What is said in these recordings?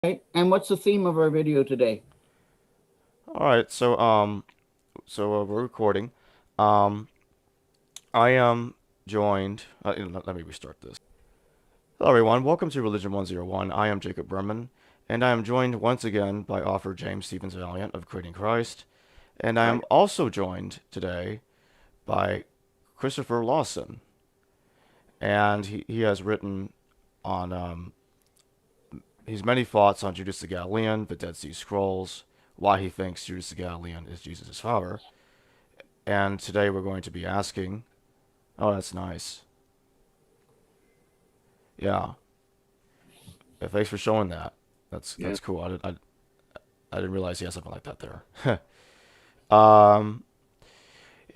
Right. And what's the theme of our video today? All right, we're recording. Um, I am joined. Let me restart this. Hello, everyone. Welcome to Religion 101. I am Jacob Bremen, and I am joined once again by author James Stevens Valliant of Creating Christ, and I am Right. also joined today by Christopher Lawson, and he has written on his many thoughts on Judas the Galilean, the Dead Sea Scrolls, why he thinks Judas the Galilean is Jesus' father, and today we're going to be asking. Oh, that's nice. Yeah. Yeah, thanks for showing that. Yeah. That's cool. I didn't realize he had something like that there. um,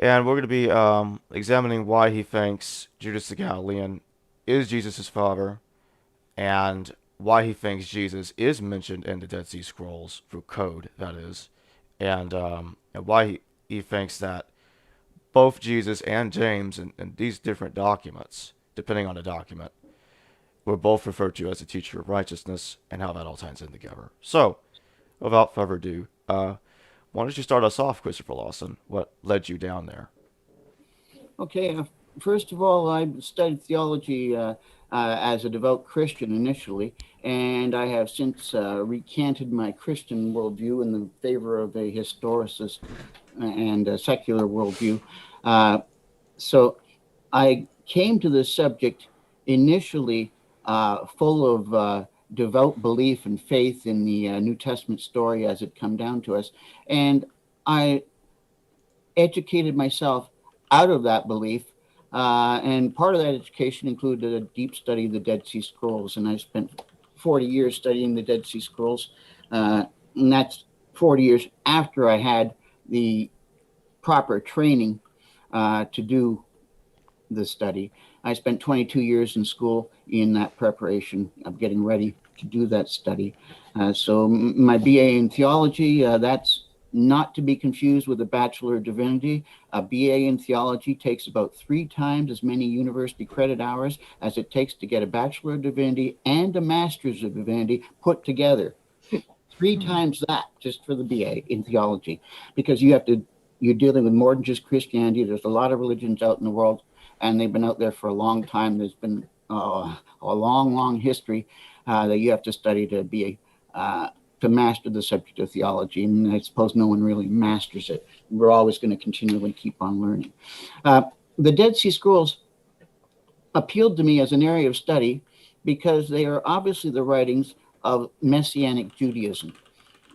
and we're going to be examining why he thinks Judas the Galilean is Jesus' father, and why he thinks Jesus is mentioned in the Dead Sea Scrolls through code, that is, and why he thinks that both Jesus and James in these different documents, depending on the document, were both referred to as the teacher of righteousness, and how that all ties in together. So, without further ado, why don't you start us off, Christopher Lawson? What led you down there? Okay. First of all, I studied theology as a devout Christian initially, and I have since recanted my Christian worldview in the favor of a historicist and a secular worldview. Uh, so I came to this subject initially full of devout belief and faith in the New Testament story as it come down to us, and I educated myself out of that belief. And part of that education included a deep study of the Dead Sea Scrolls. And I spent 40 years studying the Dead Sea Scrolls. And that's 40 years after I had the proper training to do the study. I spent 22 years in school in that preparation of getting ready to do that study. So my BA in theology, that's not to be confused with a Bachelor of Divinity. A BA in theology takes about 3 times as many university credit hours as it takes to get a Bachelor of Divinity and a Master's of Divinity put together. Three Hmm. times that just for the BA in theology, because you're dealing with more than just Christianity. There's a lot of religions out in the world, and they've been out there for a long time. There's been a long, long history that you have to study to master the subject of theology. And I suppose no one really masters it. We're always going to continually keep on learning. Uh, the Dead Sea Scrolls appealed to me as an area of study because they are obviously the writings of Messianic Judaism.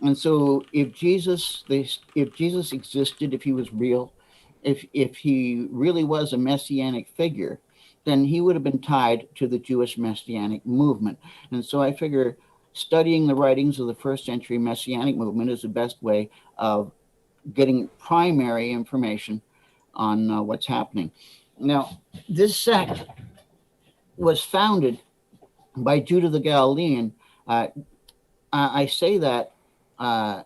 And so, if Jesus existed, if he was real, if he really was a messianic figure, then he would have been tied to the Jewish messianic movement. And so, I figure studying the writings of the first century messianic movement is the best way of getting primary information on what's happening. Now, this sect was founded by Judah the Galilean. Uh, I say that uh,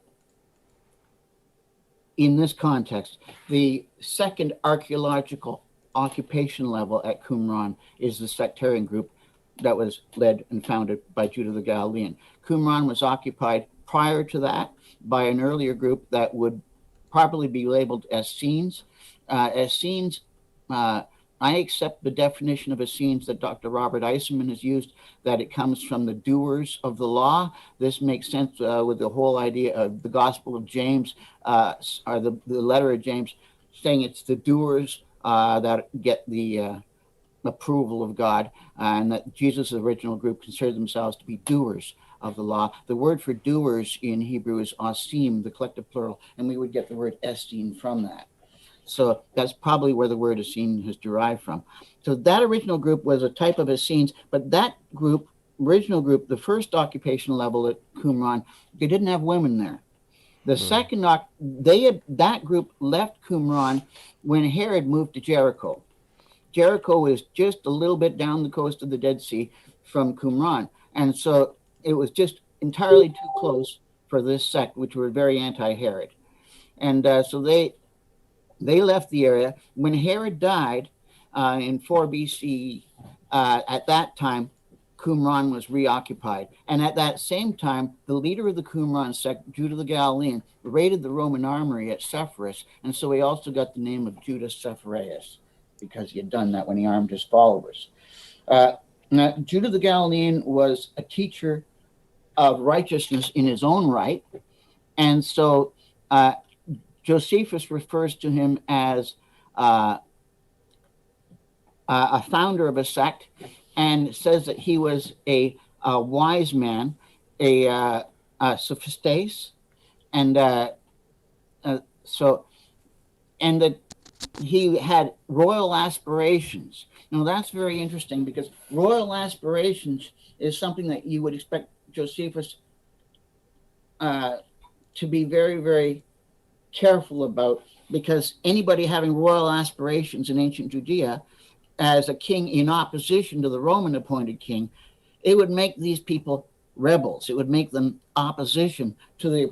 in this context, the second archaeological occupation level at Qumran is the sectarian group that was led and founded by Judah the Galilean. Qumran was occupied prior to that by an earlier group that would probably be labeled Essenes. Essenes, uh, I accept the definition of Essenes that Dr. Robert Eisenman has used, that it comes from the doers of the law. This makes sense with the whole idea of the Gospel of James, or the letter of James, saying it's the doers that get the approval of God, and that Jesus' original group considered themselves to be doers of the law. The word for doers in Hebrew is asim, the collective plural, and we would get the word estin from that. So that's probably where the word Essene has derived from. So that original group was a type of Essenes, but that group, original group, the first occupation level at Qumran, they didn't have women there. The Hmm. second, that group left Qumran when Herod moved to Jericho. Jericho is just a little bit down the coast of the Dead Sea from Qumran, and so it was just entirely too close for this sect, which were very anti-Herod, and so they left the area. When Herod died in 4 BC, at that time, Qumran was reoccupied. And at that same time, the leader of the Qumran sect, Judah the Galilean, raided the Roman armory at Sepphoris. And so he also got the name of Judas Sephoreus, because he had done that when he armed his followers. Now, Judah the Galilean was a teacher of righteousness in his own right. And so Josephus refers to him as a founder of a sect, and says that he was a wise man, a sophistes, and and that he had royal aspirations. Now that's very interesting, because royal aspirations is something that you would expect Josephus to be very, very careful about, because anybody having royal aspirations in ancient Judea as a king in opposition to the Roman appointed king, it would make these people rebels. It would make them opposition to the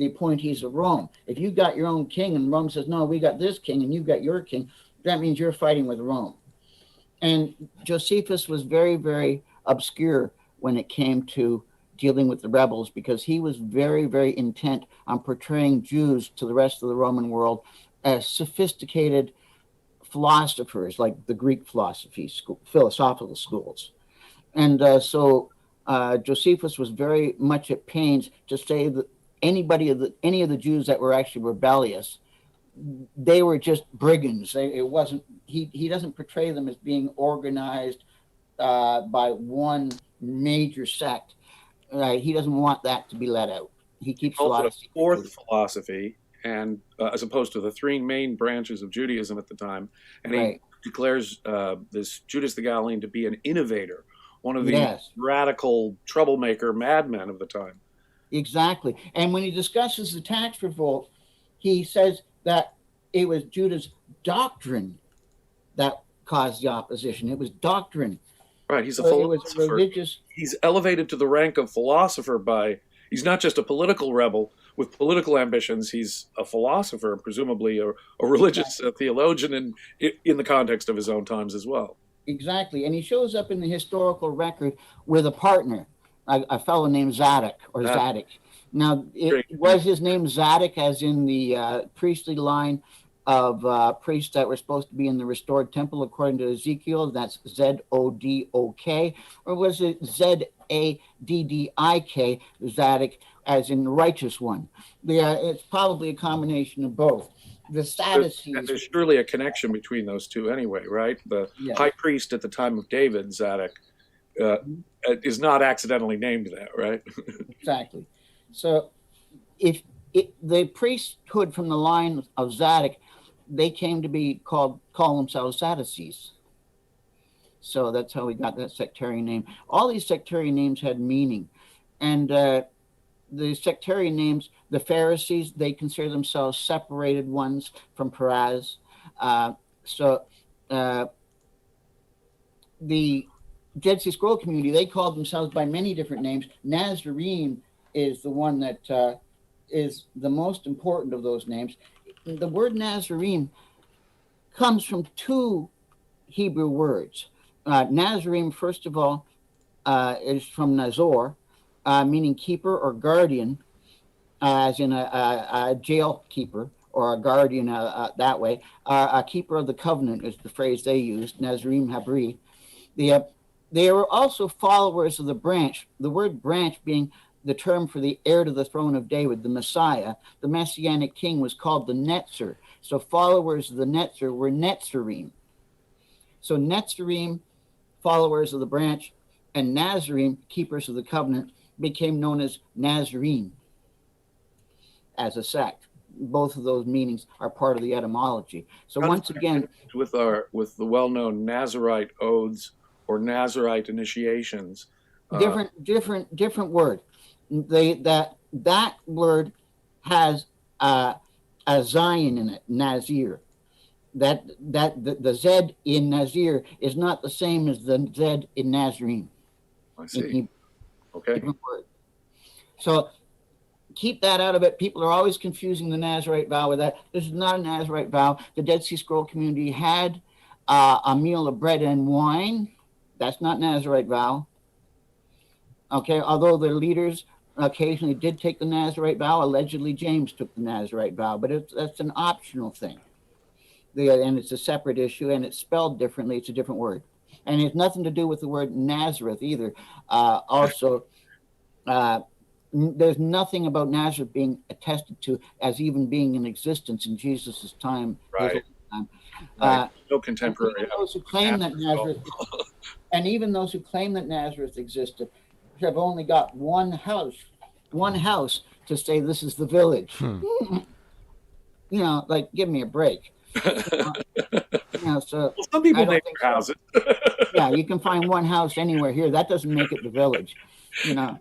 appointees of Rome. If you got your own king and Rome says, no, we got this king and you've got your king, that means you're fighting with Rome. And Josephus was very, very obscure when it came to dealing with the rebels, because he was very, very intent on portraying Jews to the rest of the Roman world as sophisticated philosophers, like the Greek philosophical schools. And so Josephus was very much at pains to say that any of the Jews that were actually rebellious, they were just brigands. He doesn't portray them as being organized by one major sect. He doesn't want that to be let out. He keeps a lot of fourth philosophy, and as opposed to the three main branches of Judaism at the time, and he declares this Judas the Galilean to be an innovator, one of the radical troublemaker madmen of the time. Exactly. And when he discusses the tax revolt, he says that it was Judah's doctrine that caused the opposition. It was doctrine. Right. He's a philosopher. He's elevated to the rank of philosopher by, he's not just a political rebel with political ambitions. He's a philosopher, presumably a religious theologian in the context of his own times as well. Exactly. And he shows up in the historical record with a partner, a fellow named Zadok or Zadok. Now, was his name Zadok as in the priestly line of priests that were supposed to be in the restored temple according to Ezekiel? That's Zodok, or was it Zaddik, Zadok, as in the righteous one? It's probably a combination of both. The Sadducees. There's surely a connection between those two anyway, right? The high priest at the time of David, Zadok, is not accidentally named that, right? Exactly. So if the priesthood from the line of Zadok, they came to be call themselves Sadducees. So that's how we got that sectarian name. All these sectarian names had meaning. And the sectarian names, the Pharisees, they consider themselves separated ones from Peraz. The Dead Sea Scroll community, they called themselves by many different names. Nazarene is the one that is the most important of those names. The word Nazarene comes from two Hebrew words. Nazarene, first of all, is from Nazor, meaning keeper or guardian, as in a jail keeper or a guardian that way. A keeper of the covenant is the phrase they used, Nazarene Habri. They were also followers of the branch, the word branch being the term for the heir to the throne of David, the Messiah. The Messianic king was called the Netzer. So followers of the Netzer were Netzarim. So Netzarim, followers of the branch, and Nazarene, keepers of the covenant, became known as Nazarene as a sect. Both of those meanings are part of the etymology. So once again, with the well-known Nazarite oaths or Nazarite initiations, different word. That word has a Zion in it, Nazir. The Z in Nazir is not the same as the Z in Nazarene. I see. Okay. Different word. So keep that out of it. People are always confusing the Nazarite vow with that. This is not a Nazarite vow. The Dead Sea Scroll community had a meal of bread and wine. That's not Nazarite vow. Okay, although the leaders occasionally did take the Nazarite vow, allegedly James took the Nazarite vow, but that's an optional thing. And it's a separate issue, and it's spelled differently. It's a different word. And it has nothing to do with the word Nazareth either. Also, there's nothing about Nazareth being attested to as even being in existence in Jesus' time. Right. No contemporary. And those who claim that Nazareth, and even those who claim that Nazareth existed, have only got one house to say this is the village. You know, like, give me a break. So well, some people name their houses. Yeah, you can find one house anywhere here. That doesn't make it the village, you know.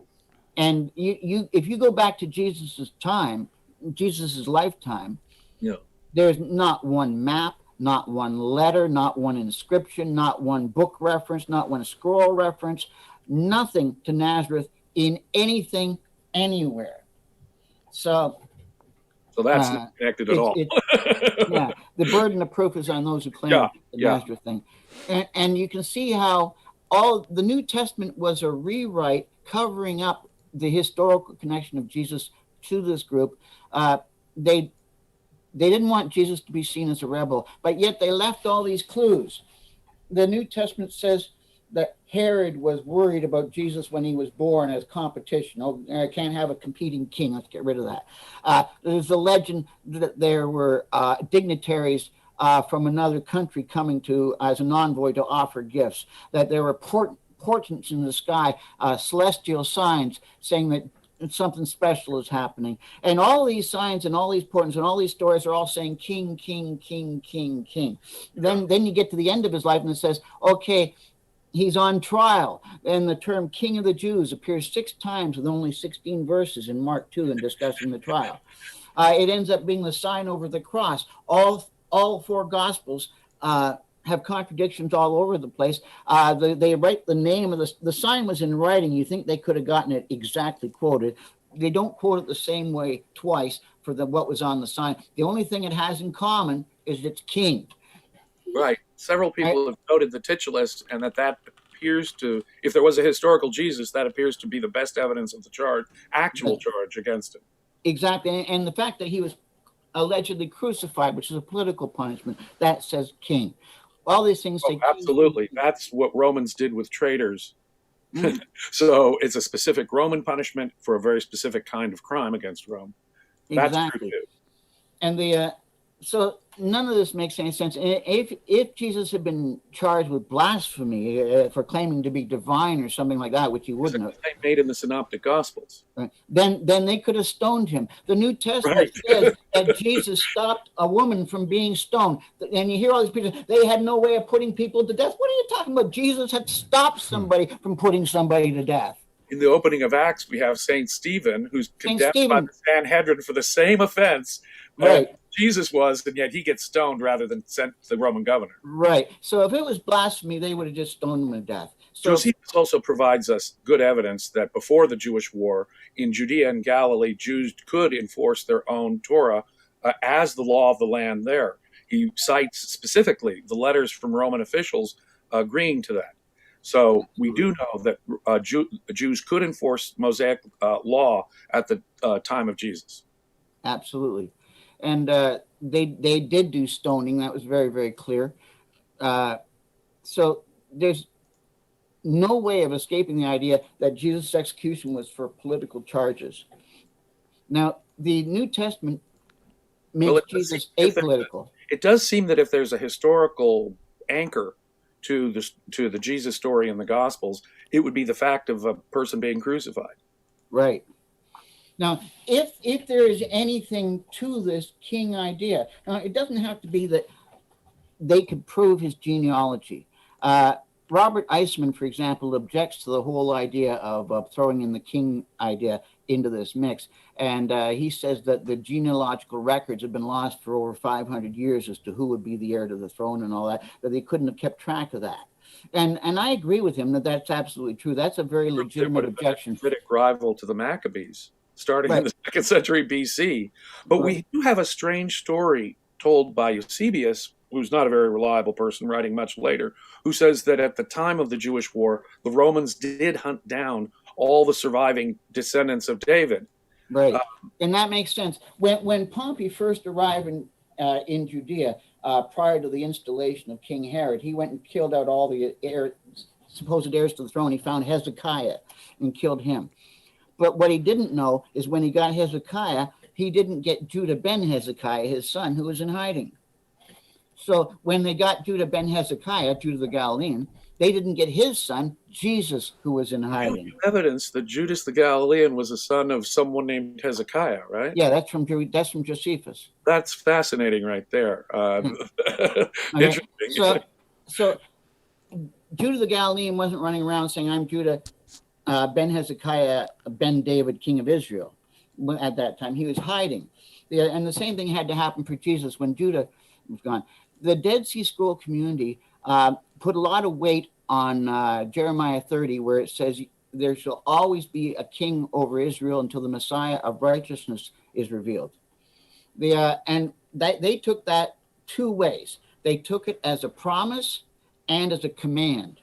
And you if you go back to Jesus's time, Jesus's lifetime, there's not one map, not one letter, not one inscription, not one book reference, not one scroll reference, nothing to Nazareth in anything anywhere. So that's not connected at all. Yeah, the burden of proof is on those who claim the Nazareth thing. And you can see how all the New Testament was a rewrite covering up the historical connection of Jesus to this group. They didn't want Jesus to be seen as a rebel, but yet they left all these clues. The New Testament says that Herod was worried about Jesus when he was born as competition. Oh, I can't have a competing king. Let's get rid of that. There's a legend that there were dignitaries from another country coming to as an envoy to offer gifts, that there were portents in the sky, celestial signs saying that something special is happening. And all these signs and all these portents and all these stories are all saying king, king, king, king, king. Then you get to the end of his life and it says, okay, he's on trial. And the term King of the Jews appears 6 times with only 16 verses in Mark 2 in discussing the trial. It ends up being the sign over the cross. All 4 Gospels have contradictions all over the place. They write the name of the sign was in writing. You think they could have gotten it exactly quoted. They don't quote it the same way twice for what was on the sign. The only thing it has in common is it's king. Right. Several people have noted the titulus, and that appears to, if there was a historical Jesus, that appears to be the best evidence of the charge against him. Exactly. And the fact that he was allegedly crucified, which is a political punishment, that says king. All these things say absolutely. King. That's what Romans did with traitors. Mm-hmm. So it's a specific Roman punishment for a very specific kind of crime against Rome. That's exactly. true. And so none of this makes any sense. If Jesus had been charged with blasphemy for claiming to be divine or something like that, which he wouldn't have, they made in the Synoptic Gospels, right, then they could have stoned him. The New Testament says that Jesus stopped a woman from being stoned, and you hear all these people. They had no way of putting people to death. What are you talking about? Jesus had stopped somebody from putting somebody to death. In the opening of Acts, we have Saint Stephen, who's condemned by the Sanhedrin for the same offense. Right. Jesus was, and yet he gets stoned rather than sent to the Roman governor. Right. So if it was blasphemy, they would have just stoned him to death. So Josephus also provides us good evidence that before the Jewish war, in Judea and Galilee, Jews could enforce their own Torah as the law of the land there. He cites specifically the letters from Roman officials agreeing to that. So we do know that Jews could enforce Mosaic law at the time of Jesus. Absolutely. And they did do stoning. That was very, very clear. So there's no way of escaping the idea that Jesus' execution was for political charges. Now, the New Testament makes Jesus apolitical. It does seem that if there's a historical anchor to the Jesus story in the Gospels, it would be the fact of a person being crucified. Right. Now, if there is anything to this king idea, now it doesn't have to be that they could prove his genealogy. Robert Eisman, for example, objects to the whole idea of throwing in the king idea into this mix. And he says that the genealogical records have been lost for over 500 years as to who would be the heir to the throne and all that they couldn't have kept track of that. And I agree with him that that's absolutely true. That's a very legitimate objection. Critic rival to the Maccabees, starting in the 2nd century BC. But we do have a strange story told by Eusebius, who's not a very reliable person, writing much later, who says that at the time of the Jewish war, the Romans did hunt down all the surviving descendants of David. Right, and that makes sense. When Pompey first arrived in Judea, prior to the installation of King Herod, he went and killed out all the supposed heirs to the throne. He found Hezekiah and killed him. But what he didn't know is when he got Hezekiah, he didn't get Judah ben Hezekiah, his son, who was in hiding. So when they got Judah ben Hezekiah, Judah the Galilean, they didn't get his son, Jesus, who was in hiding. Evidence that Judas the Galilean was a son of someone named Hezekiah, right? Yeah, that's from Josephus. That's fascinating right there. Interesting. So Judah the Galilean wasn't running around saying, I'm Judah ben Hezekiah, ben David, king of Israel. At that time, he was hiding. And the same thing had to happen for Jesus when Judah was gone. The Dead Sea Scroll community put a lot of weight on Jeremiah 30, where it says, there shall always be a king over Israel until the Messiah of righteousness is revealed. And they took that two ways. They took it as a promise and as a command.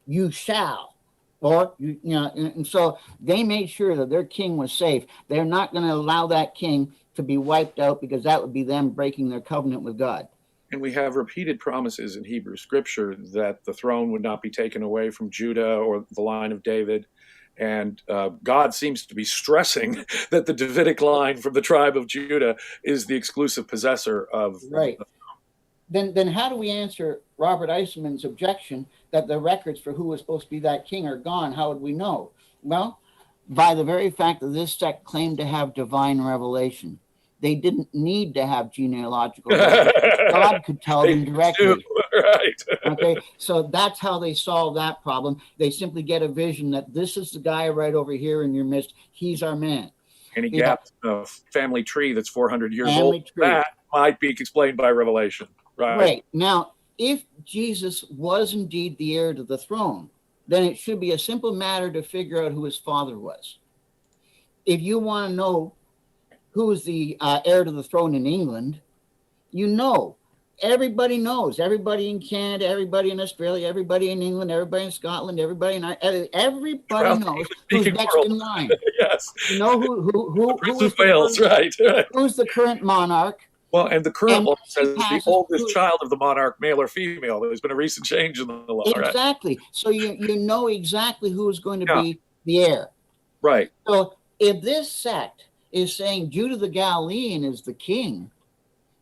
You shall. Or, and so they made sure that their king was safe. They're not going to allow that king to be wiped out, because that would be them breaking their covenant with God. And we have repeated promises in Hebrew scripture that the throne would not be taken away from Judah or the line of David. And God seems to be stressing that the Davidic line from the tribe of Judah is the exclusive possessor of. Right. Then how do we answer Robert Eiselman's objection that the records for who was supposed to be that king are gone? How would we know? Well, by the very fact that this sect claimed to have divine revelation. They didn't need to have genealogical records. God could tell them directly. Right. Okay, so that's how they solve that problem. They simply get a vision that this is the guy right over here in your midst. He's our man. And he gaps a family tree that's 400 years old. That might be explained by revelation. Right. Now, if Jesus was indeed the heir to the throne, then it should be a simple matter to figure out who his father was. If you want to know who is the heir to the throne in England, everybody knows. Everybody in Canada, everybody in Australia, everybody in England, everybody in Scotland, everybody knows who's next in line. Yes. You know who Prince of Wales, right. Who's the current monarch? Well, and the current law says the oldest child of the monarch, male or female. There's been a recent change in the law. Exactly. Right? So you know exactly who is going to be the heir. Right. So if this sect is saying Judah the Galilean is the king,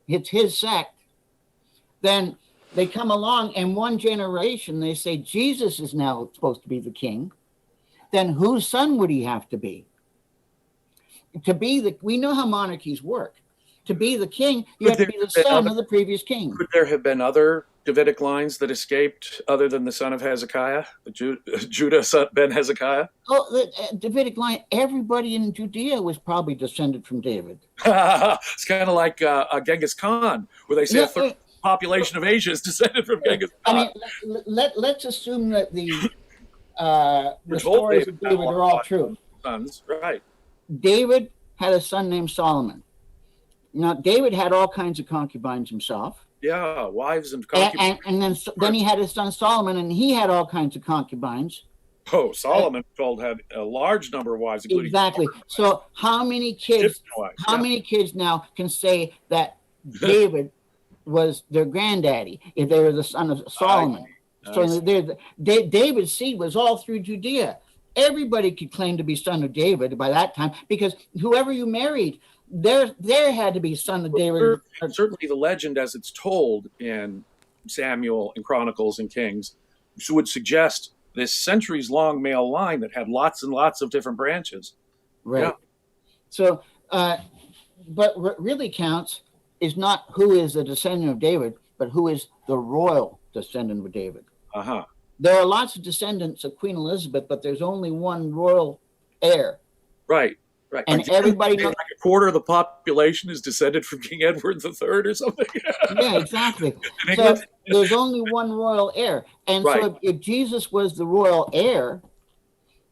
it's his sect, then they come along and one generation they say Jesus is now supposed to be the king. Then whose son would he have to be? We know how monarchies work. To be the king, you have to be the son of the previous king. Could there have been other Davidic lines that escaped other than the son of Hezekiah, Judah ben Hezekiah? Oh, the Davidic line, everybody in Judea was probably descended from David. It's kind of like Genghis Khan, where they say a third population of Asia is descended from Genghis Khan. I mean, let's assume that the stories of David are all true. Sons, right. David had a son named Solomon. Now, David had all kinds of concubines himself. Yeah, wives and concubines. And then he had his son Solomon, and he had all kinds of concubines. Oh, Solomon had a large number of wives, including exactly. So how many kids? Many kids now can say that David was their granddaddy if they were the son of Solomon? So David's seed was all through Judea. Everybody could claim to be son of David by that time, because whoever you married, there had to be son of David. Certainly the legend as it's told in Samuel and Chronicles and Kings would suggest this centuries-long male line that had lots and lots of different branches. Right. Yeah. So, but what really counts is not who is the descendant of David, but who is the royal descendant of David. Uh-huh. There are lots of descendants of Queen Elizabeth, but there's only one royal heir. Right. Right. And everybody knows, like a quarter of the population is descended from King Edward III or something. Yeah, exactly. So there's only one royal heir. And so if Jesus was the royal heir,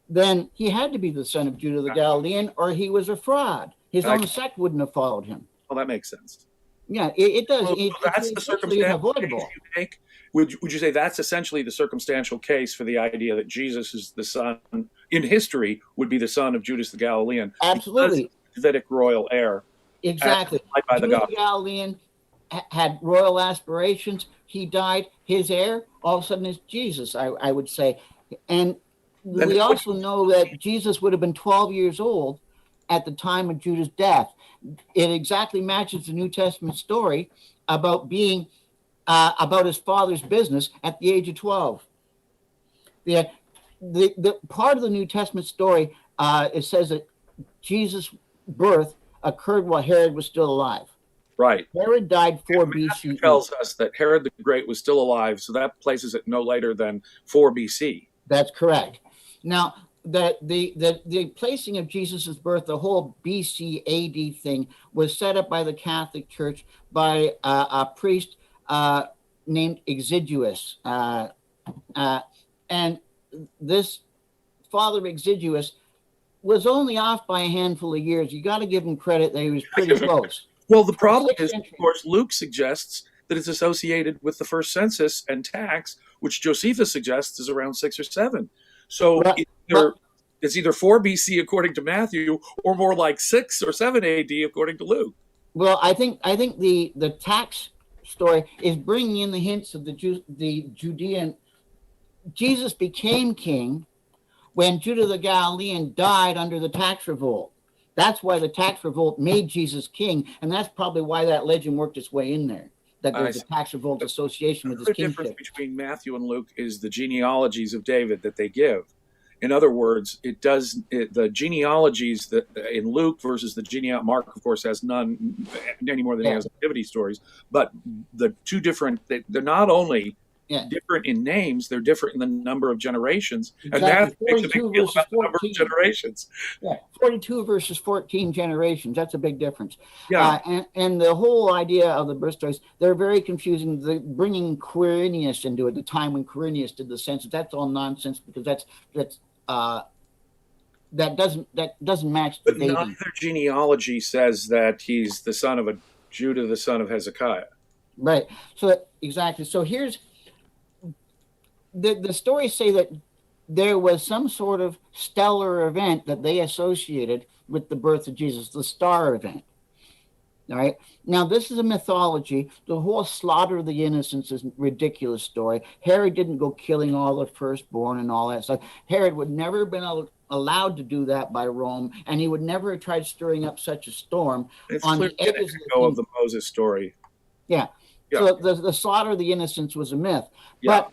then he had to be the son of Judah the Galilean, or he was a fraud. His own sect wouldn't have followed him. Well, that makes sense. Yeah, it does. So that's the It's virtually circumstantial case unavoidable. you make. Would you say that's essentially the circumstantial case for the idea that Jesus is the son in history would be the son of Judas the Galilean because Absolutely. Davidic royal heir as Exactly. implied by the Judas gospel? Galilean had royal aspirations. He died. His heir, all of a sudden, is Jesus, I would say. And Then we also know that Jesus would have been 12 years old at the time of Judas' death. It exactly matches the New Testament story about being about his father's business at the age of 12. The part of the New Testament story, it says that Jesus' birth occurred while Herod was still alive. right. Herod died 4 Matthew BCE. tells us that Herod the Great was still alive, so that places it no later than 4 BC. That's correct. Now, the placing of Jesus' birth, the whole BC AD thing, was set up by the Catholic Church by a priest named Exiguus. And this Father Exiguus was only off by a handful of years. You got to give him credit that he was pretty close. Well, the problem is, century. of course, Luke suggests that it's associated with the first census and tax, which Josephus suggests is around 6 or 7. So it's either 4 BC according to Matthew, or more like 6 or 7 AD according to Luke. Well, I think the tax story is bringing in the hints of the Judean. Jesus became king when Judah the Galilean died under the tax revolt. That's why the tax revolt made Jesus king, and that's probably why that legend worked its way in there. That there's a tax revolt association with his kingship. The difference between Matthew and Luke is the genealogies of David that they give. In other words, the genealogies that in Luke versus Mark, of course, has none any more than he has nativity stories. But the two different, they're not only different in names, they're different in the number of generations. Exactly. And that makes a big deal about the number of generations. Yeah, 42 versus 14 generations. That's a big difference. Yeah. And the whole idea of the birth stories, they're very confusing. Bringing Quirinius into it, the time when Quirinius did the census, that's all nonsense because that doesn't match the dating. But neither genealogy says that he's the son of Judah, the son of Hezekiah. Right. So exactly. So here's the stories say that there was some sort of stellar event that they associated with the birth of Jesus, the star event. All right. Now, this is a mythology. The whole slaughter of the innocents is a ridiculous story. Herod didn't go killing all the firstborn and all that stuff. Herod would never have been allowed to do that by Rome, and he would never have tried stirring up such a storm on the edges of the Moses story. Yeah. So the slaughter of the innocents was a myth. But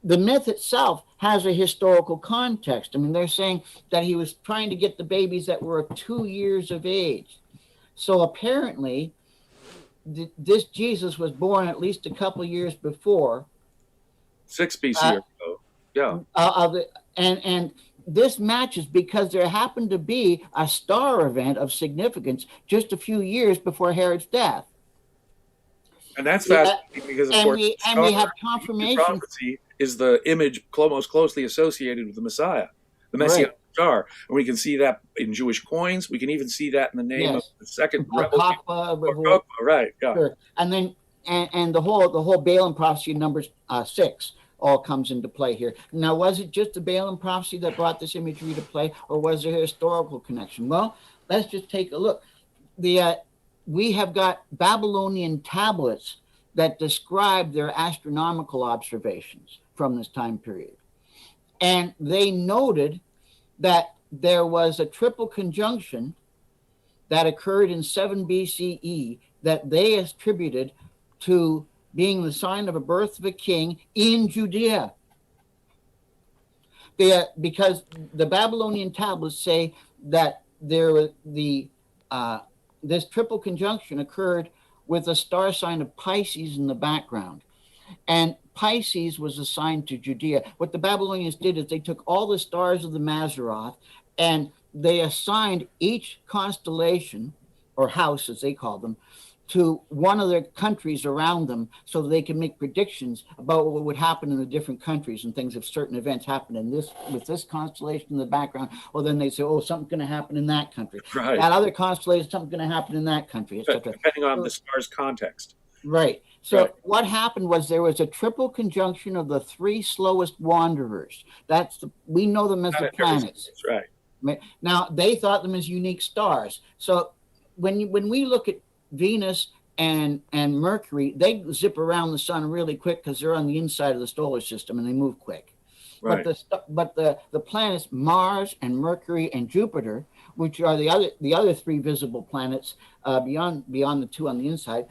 the myth itself has a historical context. I mean, they're saying that he was trying to get the babies that were 2 years of age. So apparently, this Jesus was born at least a couple years before. 6 BC or so. Yeah. And this matches because there happened to be a star event of significance just a few years before Herod's death. And that's fascinating because, of course, we have confirmation. Prophecy is the image most closely associated with the Messiah, the Messianic star. And we can see that in Jewish coins. We can even see that in the name of the second revolution. Right, yeah. Sure. And then and the whole Balaam prophecy in Numbers 6 all comes into play here. Now, was it just the Balaam prophecy that brought this imagery to play, or was there a historical connection? Well, let's just take a look. We have got Babylonian tablets that describe their astronomical observations from this time period. And they noted that there was a triple conjunction that occurred in 7 BCE that they attributed to being the sign of a birth of a king in Judea. Because the Babylonian tablets say that this triple conjunction occurred with a star sign of Pisces in the background. And Pisces was assigned to Judea. What the Babylonians did is they took all the stars of the Mazzaroth and they assigned each constellation, or house as they called them, to one of the countries around them so that they can make predictions about what would happen in the different countries and things if certain events happen in this with this constellation in the background. Well, then they say, oh, something's going to happen in that country. Right. That other constellation, something's going to happen in that country, etc. Depending on the star's context. Right. So what happened was there was a triple conjunction of the three slowest wanderers. We know them as the planets. That's right. Now they thought them as unique stars. So when we look at Venus and Mercury, they zip around the sun really quick because they're on the inside of the solar system and they move quick. Right. But the planets Mars and Mercury and Jupiter, which are the other three visible planets beyond the two on the inside,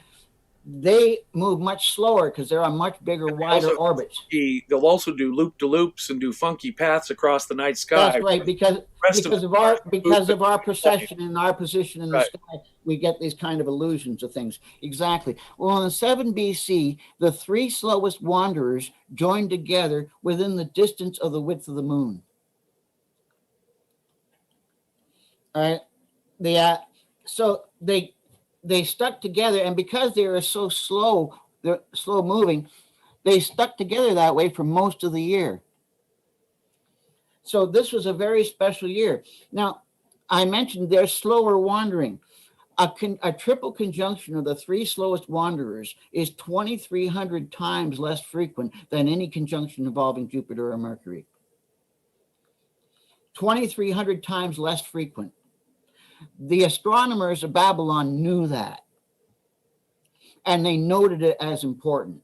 they move much slower because they're on much bigger, wider orbits. They'll also do loop-de-loops and do funky paths across the night sky. That's right, because of our precession and our position in the sky, we get these kind of illusions of things. Exactly. Well, in 7 BC, the three slowest wanderers joined together within the distance of the width of the moon. All right. So they stuck together, and because they were so slow, they're slow moving, they stuck together that way for most of the year. So this was a very special year. Now, I mentioned they're slower wandering. A triple conjunction of the three slowest wanderers is 2,300 times less frequent than any conjunction involving Jupiter or Mercury. 2,300 times less frequent. The astronomers of Babylon knew that, and they noted it as important.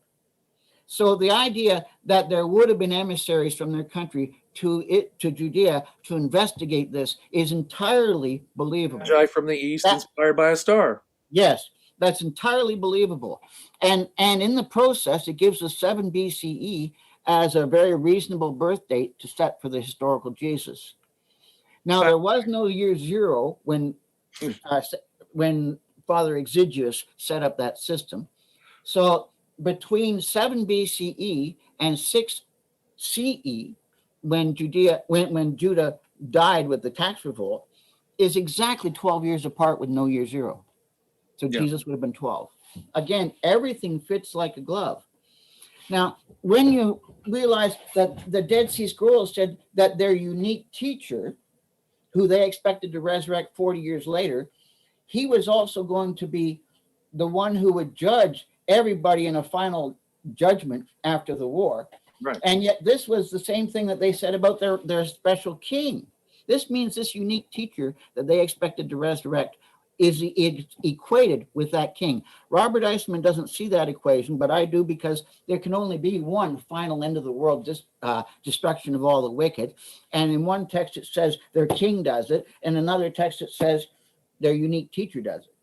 So the idea that there would have been emissaries from their country to Judea to investigate this is entirely believable. Magi from the east, inspired by a star. Yes, that's entirely believable. And in the process, it gives us 7 BCE as a very reasonable birth date to set for the historical Jesus. Now, there was no year zero when Father Eschatological set up that system. So between 7 BCE and 6 CE, when Judah died with the tax revolt, is exactly 12 years apart with no year zero. So Jesus would have been 12. Again, everything fits like a glove. Now, when you realize that the Dead Sea Scrolls said that their unique teacher, who they expected to resurrect 40 years later, he was also going to be the one who would judge everybody in a final judgment after the war. Right. And yet this was the same thing that they said about their special king. This means this unique teacher that they expected to resurrect is equated with that king. Robert Eisman doesn't see that equation, but I do, because there can only be one final end of the world destruction of all the wicked. And in one text it says their king does it. In another text it says their unique teacher does it.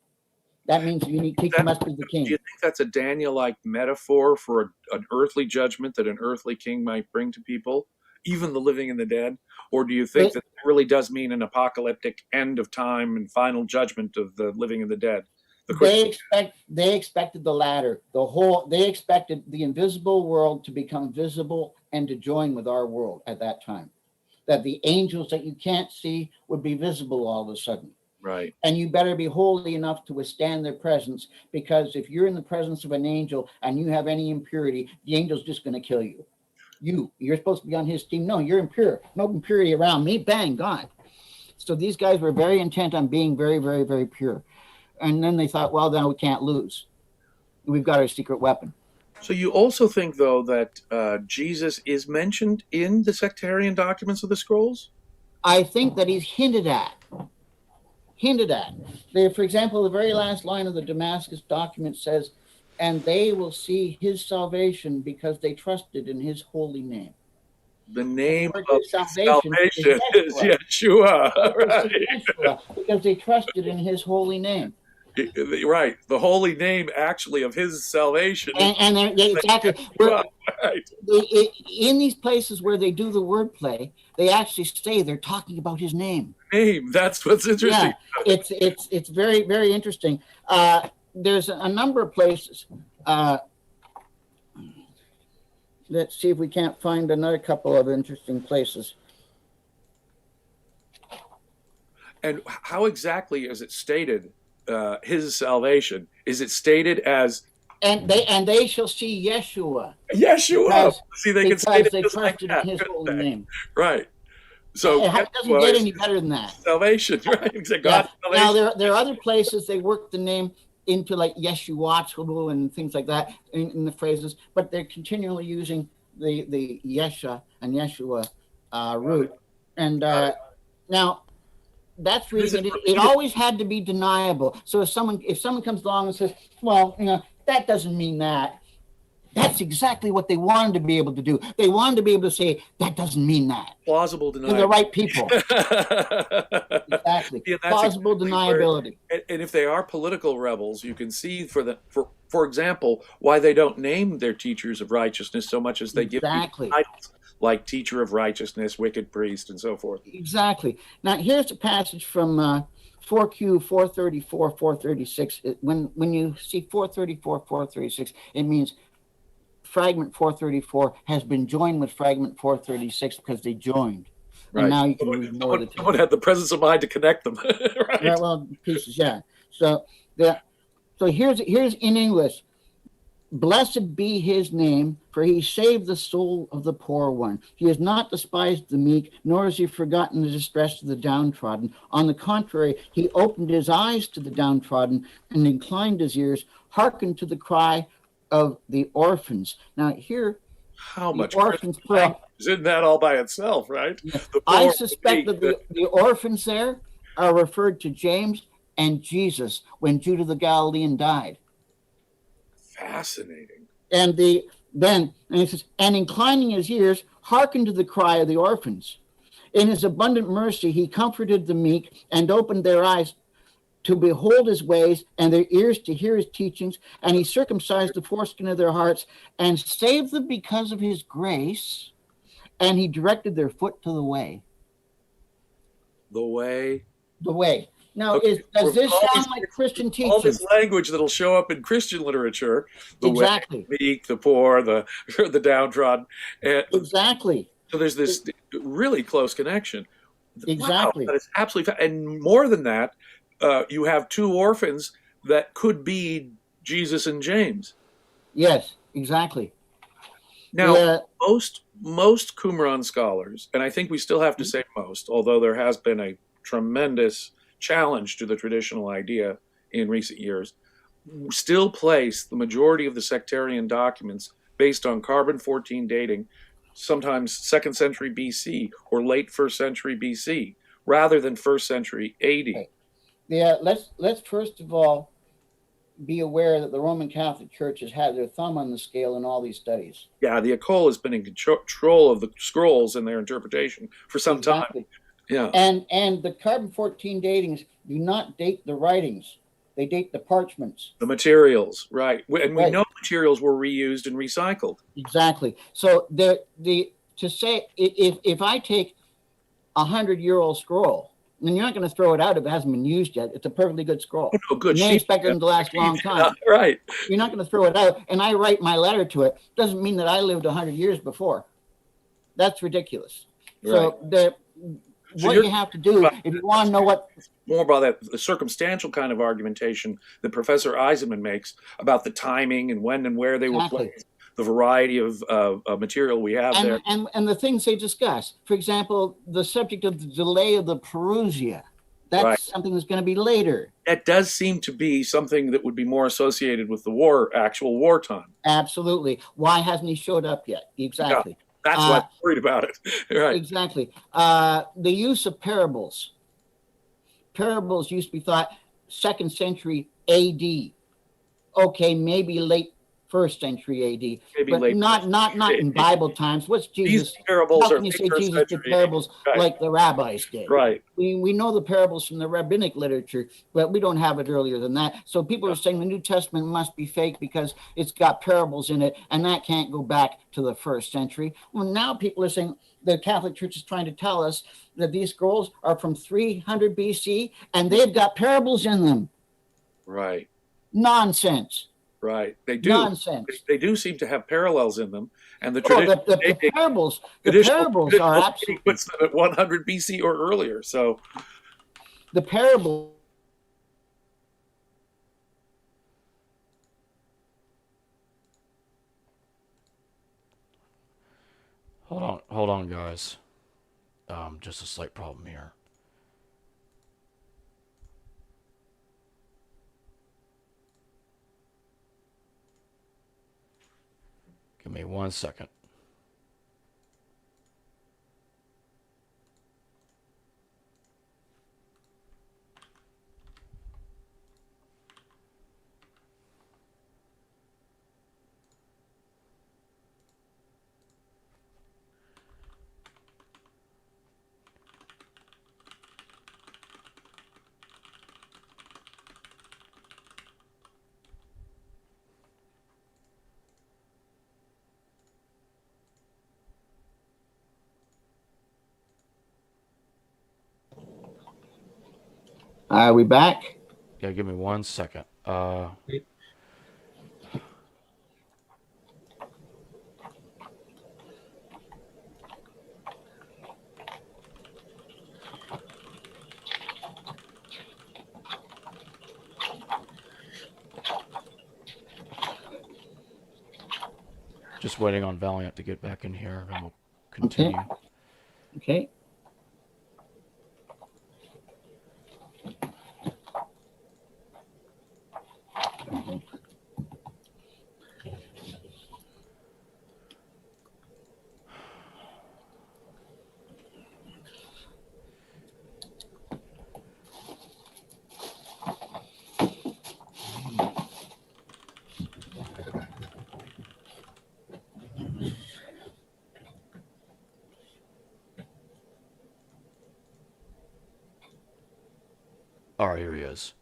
That means the unique teacher must be the king. Do you think that's a Daniel-like metaphor for an earthly judgment that an earthly king might bring to people, even the living and the dead? Or do you think that it really does mean an apocalyptic end of time and final judgment of the living and the dead? They expected the latter. They expected the invisible world to become visible and to join with our world at that time. That the angels that you can't see would be visible all of a sudden. Right. And you better be holy enough to withstand their presence, because if you're in the presence of an angel and you have any impurity, the angel's just going to kill you. You're supposed to be on his team. No, you're impure. No impurity around me. Bang, gone. So these guys were very intent on being very, very, very pure. And then they thought, well, now we can't lose. We've got our secret weapon. So you also think, though, that Jesus is mentioned in the sectarian documents of the scrolls? I think that he's hinted at. For example, the very last line of the Damascus document says, and they will see his salvation because they trusted in his holy name. The name of salvation is Yeshua. Right. Yeshua, because they trusted in his holy name. Right. The holy name, actually, of his salvation. And exactly. Right. In these places where they do the wordplay, they actually say they're talking about his name. That's what's interesting. Yeah, it's very, very interesting. There's a number of places. Let's see if we can't find another couple of interesting places. And how exactly is it stated his salvation, is it stated as and they shall see Yeshua. Yeshua? See, they can say it they just like trusted that, in his holy name. right? So It doesn't get any better than that. Salvation, right? Exactly. Yeah. Now there are other places they work the name into like Yeshuatzkel and things like that in the phrases, but they're continually using the Yesha and Yeshua root. And now that's really it always had to be deniable. So if someone comes along and says, well, that doesn't mean that. That's exactly what they wanted to be able to do. They wanted to be able to say, that doesn't mean that. Plausible deniability. To the right people. Exactly. Yeah, plausible exactly deniability. And if they are political rebels, you can see, for example, why they don't name their teachers of righteousness so much as they give titles like teacher of righteousness, wicked priest, and so forth. Exactly. Now, here's a passage from 4Q 434, 436. When you see 434, 436, it means fragment 434 has been joined with fragment 436 because they joined. Right. And now you can read more of the text. Someone had the presence of mind to connect them. Right. Yeah, well, pieces, yeah. So here's in English. Blessed be his name, for he saved the soul of the poor one. He has not despised the meek, nor has he forgotten the distress of the downtrodden. On the contrary, he opened his eyes to the downtrodden and inclined his ears, hearkened to the cry of the orphans. Now here, how much orphans isn't that all by itself, right? Yeah. I suspect that the orphans there are referred to James and Jesus when Judas the Galilean died. Fascinating. And and it says, and inclining his ears, hearkened to the cry of the orphans. In his abundant mercy, he comforted the meek and opened their eyes to behold his ways and their ears to hear his teachings. And he circumcised the foreskin of their hearts and saved them because of his grace. And he directed their foot to the way. The way. The way. Now, okay. Does this sound like Christian teaching? All this language that'll show up in Christian literature. The exactly. Way, the meek, the poor, the downtrodden. And exactly. So there's this really close connection. Exactly. Wow, that is absolutely. And more than that, you have two orphans that could be Jesus and James. Yes, exactly. Now, most Qumran scholars, and I think we still have to say most, although there has been a tremendous challenge to the traditional idea in recent years, still place the majority of the sectarian documents based on carbon-14 dating, sometimes 2nd century BC or late 1st century BC, rather than 1st century AD. Right. Yeah, let's first of all be aware that the Roman Catholic Church has had their thumb on the scale in all these studies. Yeah, the occult has been in control of the scrolls and their interpretation for some time. Yeah, and the carbon-14 datings do not date the writings; they date the parchments, the materials, right? And we know materials were reused and recycled. Exactly. So to say if I take 100-year-old scroll, then you're not going to throw it out if it hasn't been used yet. It's a perfectly good scroll. Oh, no, good. You expect it to last a long time. Right. You're not going to throw it out. And I write my letter to it. Doesn't mean that I lived 100 years before. That's ridiculous. Right. So what you have to do, if you want to know what... More about that, the circumstantial kind of argumentation that Professor Eisenman makes about the timing and when and where they were placed, the variety of material we have there. And the things they discuss. For example, the subject of the delay of the Perusia. That's something that's going to be later. That does seem to be something that would be more associated with the war, actual wartime. Absolutely. Why hasn't he showed up yet? Exactly. Yeah. That's why I'm worried about it. Right. Exactly. The use of parables. Parables used to be thought 2nd century AD. Okay, maybe late 1st century AD. Maybe but late not in Bible times. What's Jesus? These parables how can you say Jesus did parables like the rabbis did? Right. We know the parables from the rabbinic literature, but we don't have it earlier than that. So people are saying the New Testament must be fake because it's got parables in it, and that can't go back to the 1st century. Well, now people are saying the Catholic Church is trying to tell us that these scrolls are from 300 BC, and they've got parables in them. Right. Nonsense. Right, they do. Nonsense. They do seem to have parallels in them, and the parables. The parables are absolutely puts them at 100 BC or earlier. So the parables hold on, guys. Just a slight problem here. Give me 1 second. Are we back? Yeah, give me 1 second. Just waiting on Valliant to get back in here, and we'll continue. Okay. All right, here he is.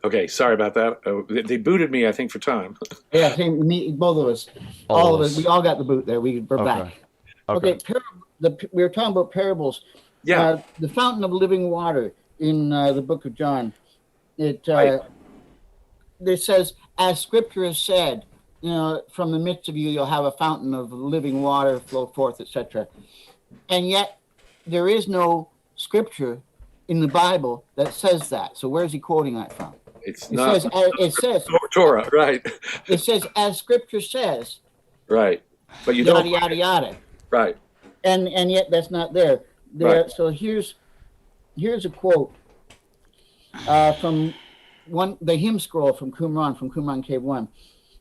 Okay, sorry about that. They booted me, I think, for time. Yeah, I think both of us, all of us, we all got the boot there. We're back. Okay. We were talking about parables. Yeah. The fountain of living water in the book of John. It says, as Scripture has said, from the midst of you, you'll have a fountain of living water flow forth, etc. And yet, there is no Scripture in the Bible that says that. So where's he quoting that from? It says Torah, right? It says, as Scripture says, right? But you yada don't yada yada, right? And yet that's not there. Right. So here's a quote from the hymn scroll from Qumran Cave 1.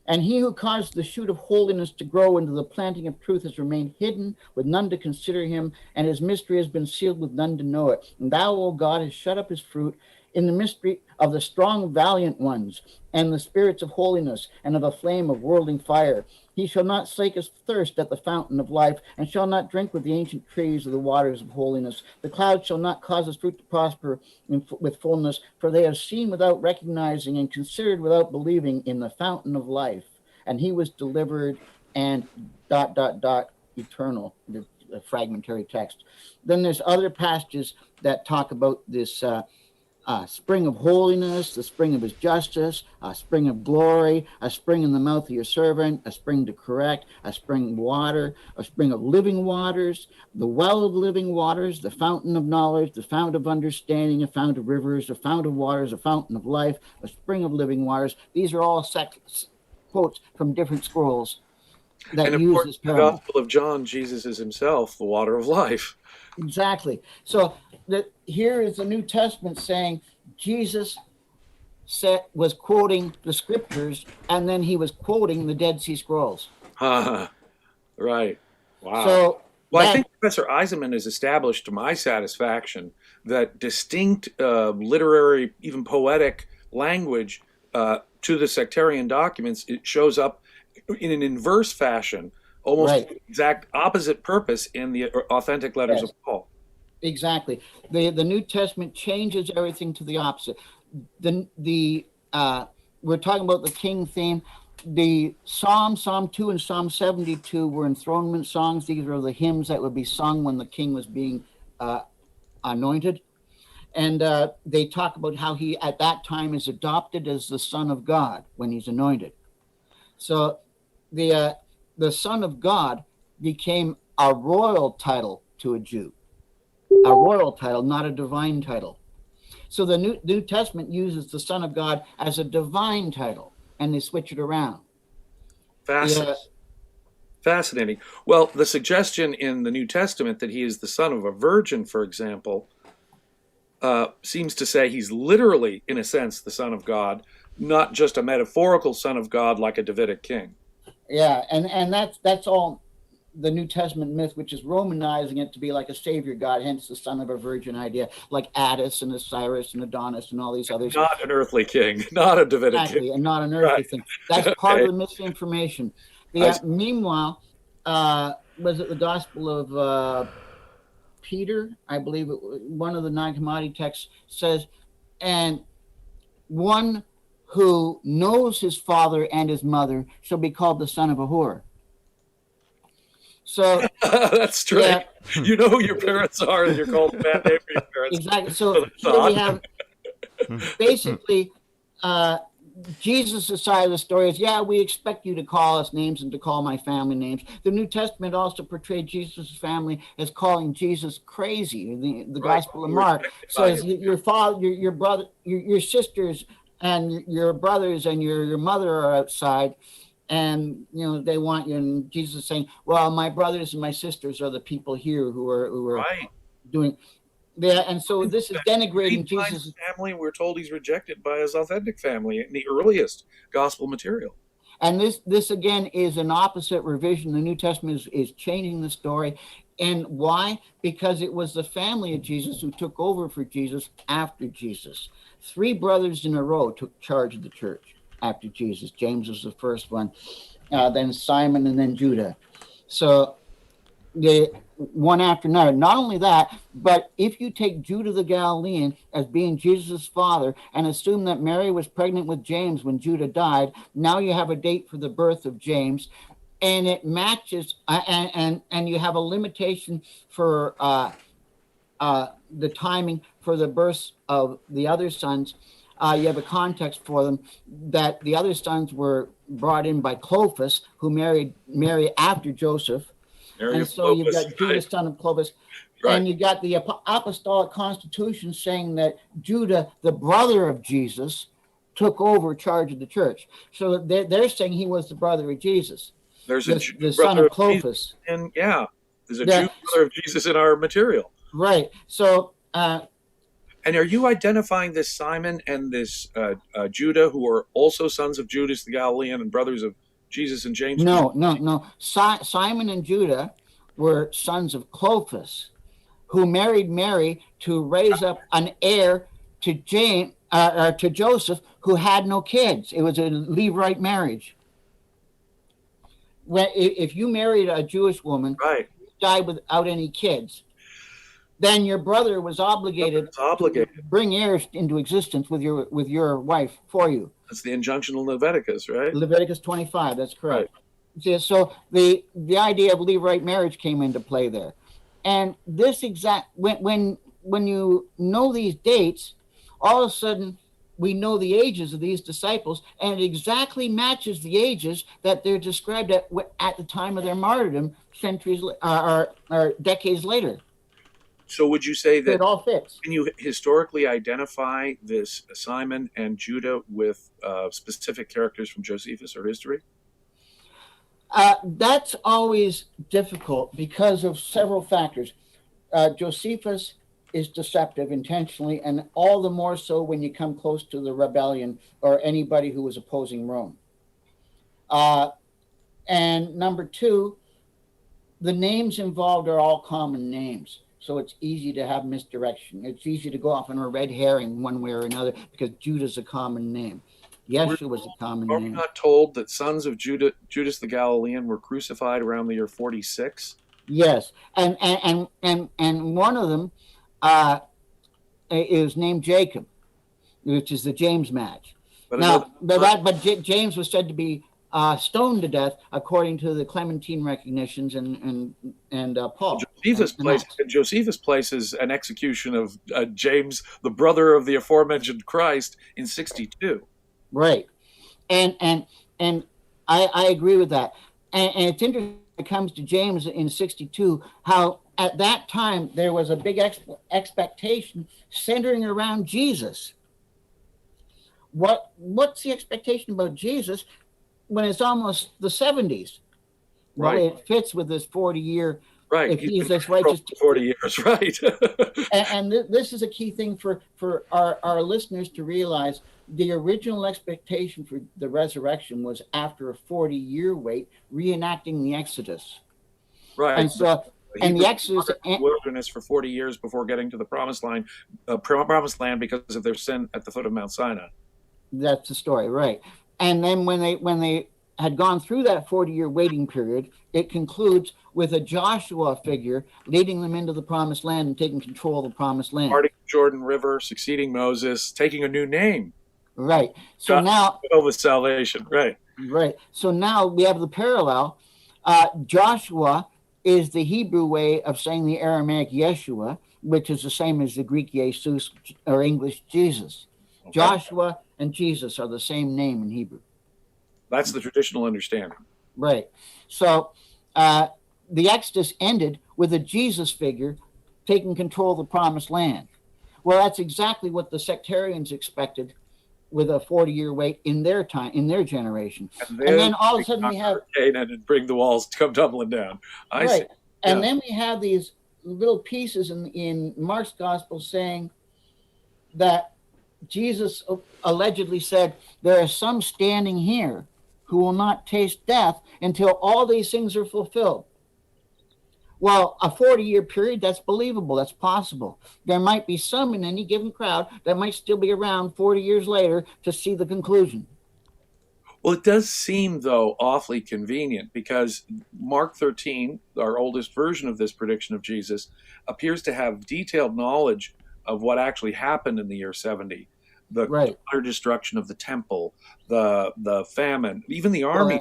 And he who caused the shoot of holiness to grow into the planting of truth has remained hidden with none to consider him, and his mystery has been sealed with none to know it. And thou, O God, hast shut up his fruit in the mystery of the strong valiant ones, and the spirits of holiness, and of the flame of whirling fire. He shall not slake his thirst at the fountain of life, and shall not drink with the ancient trees of the waters of holiness. The clouds shall not cause his fruit to prosper with fullness, for they have seen without recognizing and considered without believing in the fountain of life. And he was delivered and ... eternal, the fragmentary text. Then there's other passages that talk about this spring of holiness, the spring of his justice, a spring of glory, a spring in the mouth of your servant, a spring to correct, a spring of water, a spring of living waters, the well of living waters, the fountain of knowledge, the fount of understanding, a fount of rivers, a fount of waters, a fountain of life, a spring of living waters. These are all quotes from different scrolls that and use this parable. The Gospel of John, Jesus is himself the water of life. Exactly. So here is the New Testament saying Jesus was quoting the Scriptures, and then he was quoting the Dead Sea Scrolls. Right. Wow. So, I think Professor Eisenman has established, to my satisfaction, that distinct literary, even poetic language to the sectarian documents, it shows up in an inverse fashion, almost exact opposite purpose in the authentic letters of Paul. Exactly. The New Testament changes everything to the opposite. We're talking about the king theme. The Psalm 2 and Psalm 72 were enthronement songs. These are the hymns that would be sung when the king was being anointed. And they talk about how he at that time is adopted as the Son of God when he's anointed. So the Son of God became a royal title to a Jew. A royal title, not a divine title. So the New Testament uses the Son of God as a divine title. and they switch it around. Fascinating. Yeah. Fascinating. Well, the suggestion in the New Testament that he is the son of a virgin, for example, seems to say he's literally, in a sense, the son of God, not just a metaphorical son of God like a Davidic king. Yeah, and that's all the New Testament myth, which is Romanizing it to be like a savior god, hence the son of a virgin idea, like Attis and Osiris and Adonis and all these others. Not an earthly king, not a Davidic king. And not an earthly thing. That's part of the misinformation. Meanwhile, was it the Gospel of Peter? I believe one of the 9 commodity texts says, and one who knows his father and his mother shall be called the son of a whore. So that's straight. Yeah. You know who your parents are, and you're called a bad name for your parents. Exactly. So here we have basically Jesus' side of the story is, yeah, we expect you to call us names and to call my family names. The New Testament also portrayed Jesus' family as calling Jesus crazy. The Gospel of Mark says your father, your brother, your sisters, and your brothers and your mother are outside, and they want you. And Jesus is saying, well, my brothers and my sisters are the people here who are doing. Yeah, and so this is denigrating Jesus' family. We're told he's rejected by his authentic family in the earliest gospel material. And this again is an opposite revision. The New Testament is changing the story. And why? Because it was the family of Jesus who took over for Jesus after Jesus. 3 brothers in a row took charge of the church after Jesus. James was the first one, then Simon, and then Judah. So one after another. Not only that, but if you take Judah the Galilean as being Jesus' father and assume that Mary was pregnant with James when Judah died, now you have a date for the birth of James, and it matches, and you have a limitation for the timing for the births of the other sons. You have a context for them that the other sons were brought in by Clopas, who married Mary after Joseph. And so you've got Judas, son of Clopas, and you got the apostolic constitution saying that Judah, the brother of Jesus, took over charge of the church. So they're saying he was the brother of Jesus. There's the son of Clopas. And there's a Jew brother of Jesus in our material. Right. So. And are you identifying this Simon and this Judah, who are also sons of Judas the Galilean and brothers of Jesus and James? No. Simon and Judah were sons of Clopas, who married Mary to raise up an heir to to Joseph, who had no kids. It was a Levirate marriage. If you married a Jewish woman, you died without any kids, then your brother was obligated to bring heirs into existence with your wife for you. That's the injunction of Leviticus, right? Leviticus 25, that's correct. Right. So the idea of Levirate marriage came into play there. And this when you know these dates, all of a sudden we know the ages of these disciples, and it exactly matches the ages that they're described at the time of their martyrdom, centuries or decades later. So would you say that it all fits? Can you historically identify this Simon and Judah with specific characters from Josephus or history? That's always difficult because of several factors. Josephus is deceptive intentionally, and all the more so when you come close to the rebellion or anybody who was opposing Rome. And number 2, the names involved are all common names. So it's easy to have misdirection. It's easy to go off on a red herring one way or another because Judah's a common name. Yeshua was a common name. Are we not told that sons of Judas the Galilean were crucified around the year 46? Yes, and one of them is named Jacob, which is the James match. But James was said to be stoned to death according to the Clementine recognitions and Paul. Josephus places an execution of James, the brother of the aforementioned Christ, in 62. Right, and I agree with that. And it's interesting when it comes to James in 62, how at that time there was a big expectation centering around Jesus. what's the expectation about Jesus when it's almost the 70s? Well, Right. it fits with this 40-year. Right. If He's he's been this righteous. 40 years, right? And this is a key thing for our listeners to realize. The original expectation for the resurrection was after a 40-year wait, reenacting the Exodus. Right. And so, and the Exodus, wilderness for 40 years before getting to the promised land because of their sin at the foot of Mount Sinai. That's the story, right? And then when they had gone through that 40-year waiting period, it concludes with a Joshua figure leading them into the promised land and taking control of the promised land. Parting the Jordan River, succeeding Moses, taking a new name. Right. So now, with salvation. Right. Right. So now we have the parallel. Joshua is the Hebrew way of saying the Aramaic Yeshua, which is the same as the Greek Jesus or English Jesus. Okay. Joshua and Jesus are the same name in Hebrew. That's the traditional understanding. Right. So the Exodus ended with a Jesus figure taking control of the promised land. Well, that's exactly what the sectarians expected with a 40-year wait in their time, in their generation. And then all of a sudden we have Canaan and bring the walls to come tumbling down. I see. And then we have these little pieces in Mark's gospel saying that Jesus allegedly said, there are some standing here who will not taste death until all these things are fulfilled. Well, a 40-year period, that's believable. That's possible. There might be some in any given crowd that might still be around 40 years later to see the conclusion. Well, it does seem, though, awfully convenient because Mark 13, our oldest version of this prediction of Jesus, appears to have detailed knowledge of what actually happened in the year 70. The utter destruction of the temple, the famine, even the army.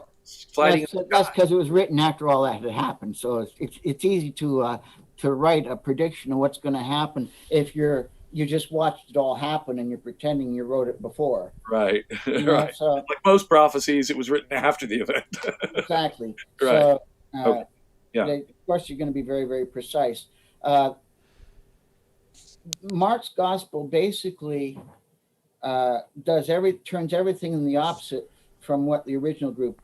That's because it was written after all that had happened. So it's easy to write a prediction of what's going to happen if you just watched it all happen and you're pretending you wrote it before. Right. Right. So, like most prophecies, it was written after the event. Exactly. Right. So, of course, you're going to be very, very precise. Mark's gospel basically turns everything in the opposite from what the original group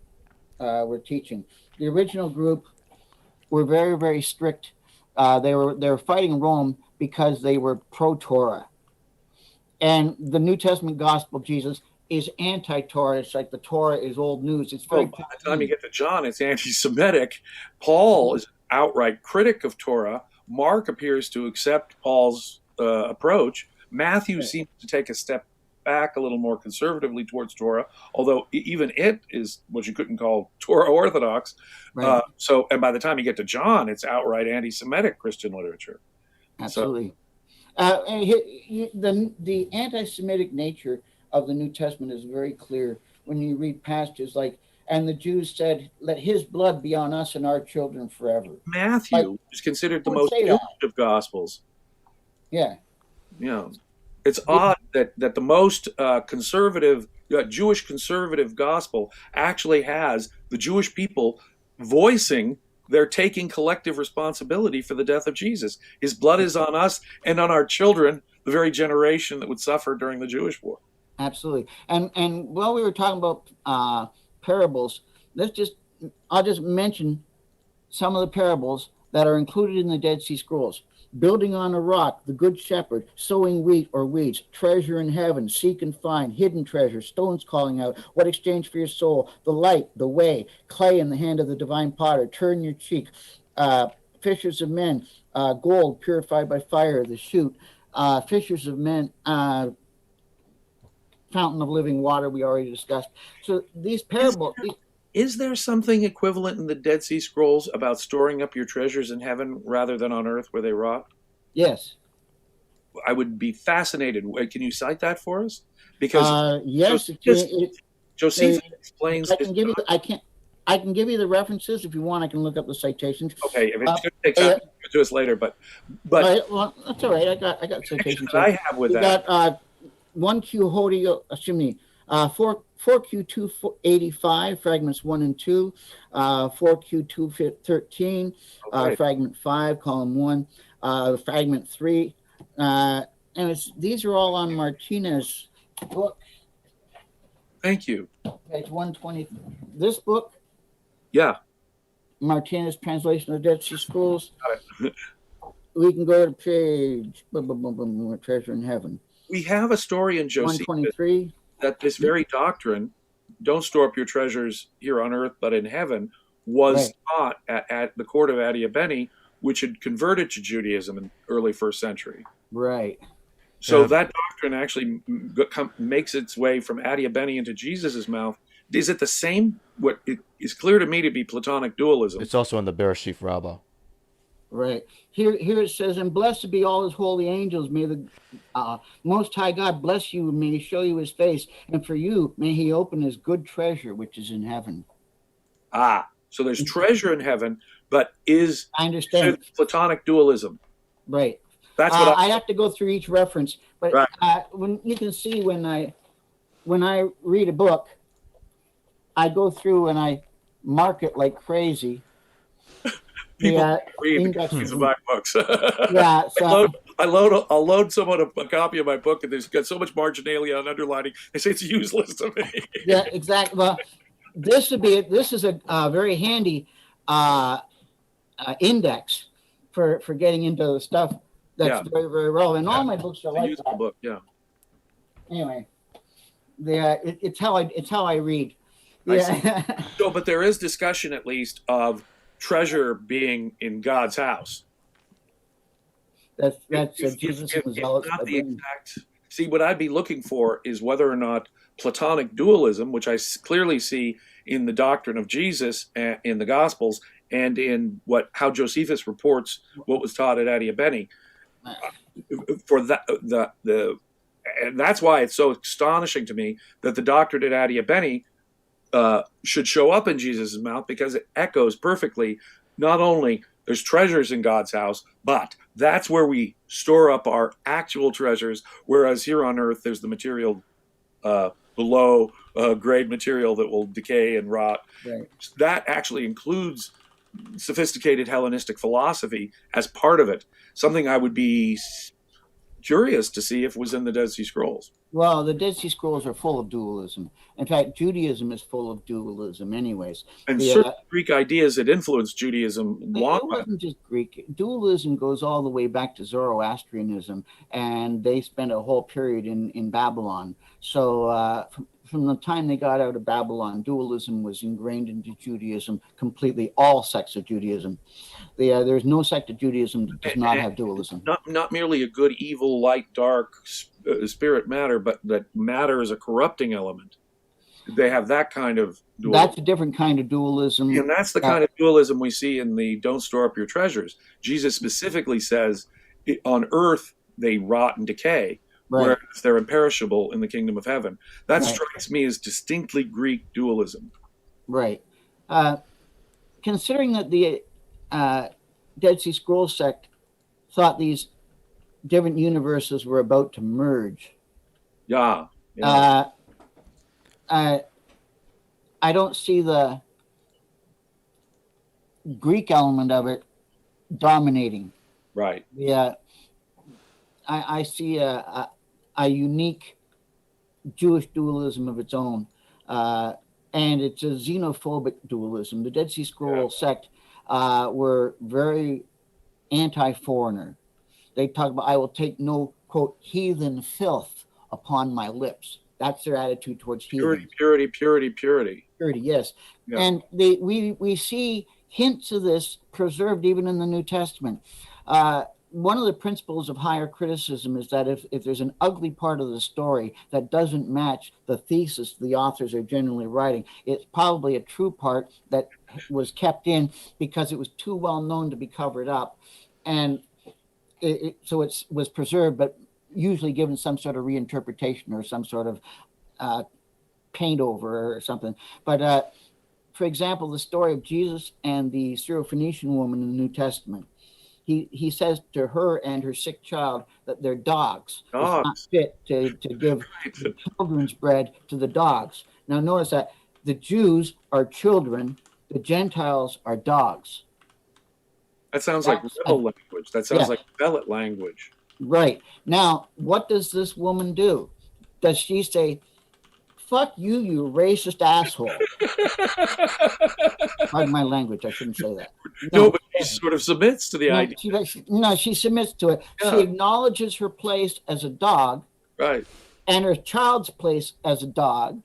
were teaching. The original group were very, very strict. They were fighting Rome because they were pro-Torah. And the New Testament gospel, Jesus, is anti-Torah. It's like the Torah is old news. It's very by the time you get to John, it's anti-Semitic. Paul is an outright critic of Torah. Mark appears to accept Paul's approach. Matthew seems to take a step back a little more conservatively towards Torah, although even it is what you couldn't call Torah orthodox. Right. And by the time you get to John, it's outright anti-Semitic Christian literature. Absolutely. The anti-Semitic nature of the New Testament is very clear when you read passages like, and the Jews said, let his blood be on us and our children forever. Matthew is considered the most Jewish of Gospels. Yeah. It's odd that the most conservative, Jewish conservative gospel actually has the Jewish people voicing they're taking collective responsibility for the death of Jesus. His blood is on us and on our children, the very generation that would suffer during the Jewish war. Absolutely. And while we were talking about parables, I'll just mention some of the parables that are included in the Dead Sea Scrolls. Building on a rock, the good shepherd, sowing wheat or weeds, treasure in heaven, seek and find, hidden treasure, stones calling out, what exchange for your soul, the light, the way, clay in the hand of the divine potter, turn your cheek, fishers of men, gold purified by fire, the shoot, fishers of men, fountain of living water, we already discussed. So these parables... Is there something equivalent in the Dead Sea Scrolls about storing up your treasures in heaven rather than on earth where they rot? Yes. I would be fascinated. Can you cite that for us? Because yes, Josephus explains. I can give you the references if you want. I can look up the citations. Okay, if it's going to take time to us later, but well, that's all right. I got citations. I have with that. Got 1Q Hodio, 4Q 285, fragments 1 and 2, 4Q 213, fragment 5, column 1, fragment 3. And these are all on Martinez's book. Thank you. Page 120. This book, Yeah. Martinez translation of Dead Sea Scrolls. Got it. We can go to page Treasure in Heaven. We have a story in Josephus 123. that this very doctrine, don't store up your treasures here on earth but in heaven, was taught at the court of Adiabene, which had converted to Judaism in the early first century. Right. So that doctrine actually makes its way from Adiabene into Jesus's mouth. Is it the same? What it is clear to me to be Platonic dualism. It's also in the Bereshith Rabbah. Right. Here it says, and blessed be all his holy angels. May the Most High God bless you, and may he show you his face. And for you, may he open his good treasure, which is in heaven. So there's treasure in heaven, but I understand Platonic dualism. Right. That's what I'd have to go through each reference, but when you can see when I read a book, I go through and I mark it like crazy. People read copies of my books. Yeah, so I'll load someone a copy of my book, and there's got so much marginalia and underlining. They say it's useless to me. Yeah, exactly. Well, this is a very handy index for getting into the stuff that's very, very relevant. All my books are like that. Book, yeah. Anyway, it's how I read. Yeah. So, but there is discussion, at least, of treasure being in God's house. That's Jesus was not the exact. See, what I'd be looking for is whether or not Platonic dualism, which I clearly see in the doctrine of Jesus in the Gospels and in how Josephus reports what was taught at Adiabene, for that and that's why it's so astonishing to me that the doctrine at Adiabene should show up in Jesus' mouth, because it echoes perfectly. Not only there's treasures in God's house, but that's where we store up our actual treasures, whereas here on earth there's the material, below grade material that will decay and rot. Right. That actually includes sophisticated Hellenistic philosophy as part of it, something I would be curious to see if it was in the Dead Sea Scrolls. Well, the Dead Sea Scrolls are full of dualism. In fact, Judaism is full of dualism anyways. And certain Greek ideas that influenced Judaism long. It wasn't just Greek. Dualism goes all the way back to Zoroastrianism, and they spent a whole period in Babylon. So from the time they got out of Babylon, dualism was ingrained into Judaism completely, all sects of Judaism. There's no sect of Judaism that does not have dualism. Not merely a good, evil, light, dark, spirit, matter, but that matter is a corrupting element. They have that kind of dualism. That's a different kind of dualism. And that's the kind of dualism we see in the don't store up your treasures. Jesus specifically says on earth they rot and decay, whereas they're imperishable in the kingdom of heaven. That strikes me as distinctly Greek dualism. Right. Considering that the Dead Sea Scrolls sect thought these different universes were about to merge. Yeah. I don't see the Greek element of it dominating. Right. Yeah. I see a unique Jewish dualism of its own, and it's a xenophobic dualism. The Dead Sea Scrolls sect were very anti-foreigner. They talk about, I will take no, quote, heathen filth upon my lips. That's their attitude towards heathen. Purity. Yes. Yeah. And we see hints of this preserved even in the New Testament. One of the principles of higher criticism is that if there's an ugly part of the story that doesn't match the thesis the authors are generally writing, it's probably a true part that was kept in because it was too well known to be covered up. And so it was preserved, but usually given some sort of reinterpretation or some sort of paint over or something. But for example, the story of Jesus and the Syrophoenician woman in the New Testament. He says to her and her sick child that they're dogs. It's not fit to give children's bread to the dogs. Now notice that the Jews are children, the Gentiles are dogs. That sounds like rebel language. That sounds like zealot language. Right. Now, what does this woman do? Does she say, fuck you, you racist asshole. Pardon my language. I shouldn't say that. No, but she sort of submits to the idea. She submits to it. Yeah. She acknowledges her place as a dog. Right. And her child's place as a dog.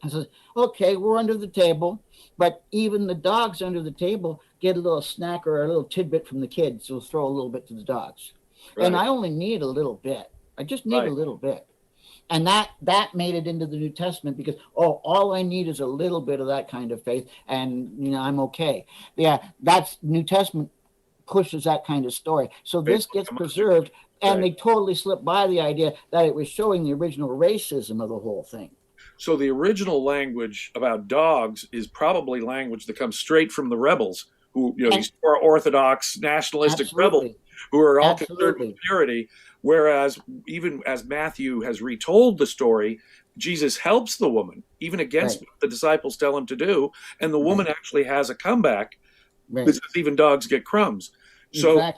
And says, okay, we're under the table. But even the dogs under the table get a little snack or a little tidbit from the kids. So we'll throw a little bit to the dogs. Right. And I only need a little bit. I just need a little bit. And that made it into the New Testament because, all I need is a little bit of that kind of faith and, I'm okay. Yeah, that's New Testament pushes that kind of story. So this gets preserved, and they totally slipped by the idea that it was showing the original racism of the whole thing. So the original language about dogs is probably language that comes straight from the rebels, who, these orthodox nationalistic rebels who are all concerned with purity. Whereas even as Matthew has retold the story, Jesus helps the woman, even against what the disciples tell him to do. And the woman actually has a comeback because even dogs get crumbs. So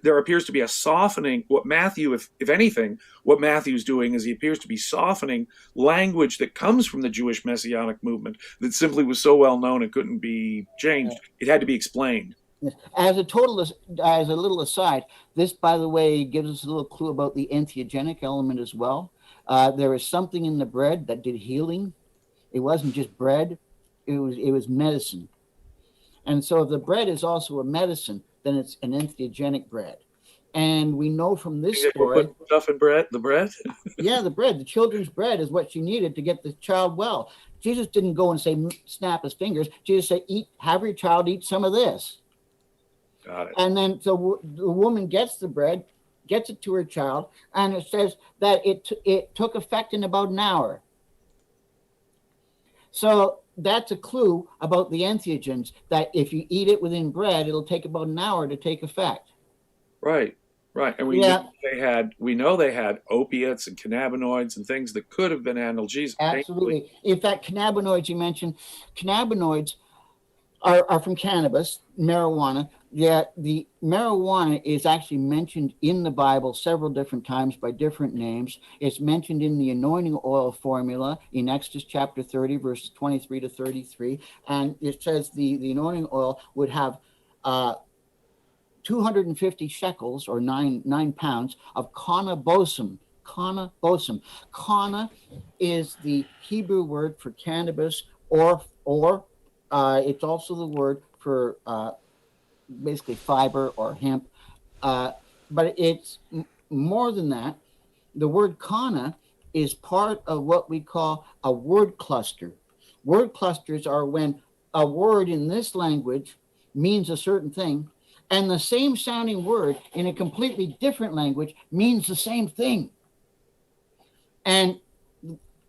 there appears to be a softening. What Matthew, if anything, what Matthew's doing is he appears to be softening language that comes from the Jewish Messianic movement that simply was so well known it couldn't be changed. It had to be explained. As a little aside, this, by the way, gives us a little clue about the entheogenic element as well. There is something in the bread that did healing. It wasn't just bread; it was medicine. And so, if the bread is also a medicine, then it's an entheogenic bread. And we know from this story, put stuff in bread. The bread, yeah, the bread. The children's bread is what she needed to get the child well. Jesus didn't go and say, snap his fingers. Jesus said, have your child eat some of this. Got it. And then so the woman gets the bread, gets it to her child, and it says that it took effect in about an hour. So that's a clue about the entheogens, that if you eat it within bread, it'll take about an hour to take effect. Right. And we know they had opiates and cannabinoids and things that could have been analgesics. Absolutely. In fact, cannabinoids, you mentioned, cannabinoids are from cannabis, marijuana. Yeah, the marijuana is actually mentioned in the Bible several different times by different names. It's mentioned in the anointing oil formula in Exodus chapter 30, verses 23 to 33. And it says the anointing oil would have 250 shekels, or 9 pounds, of cannabosum. Canna is the Hebrew word for cannabis, or it's also the word for basically fiber or hemp, but it's more than that. The word kana is part of what we call a word cluster. Word clusters are when a word in this language means a certain thing, and the same sounding word in a completely different language means the same thing. And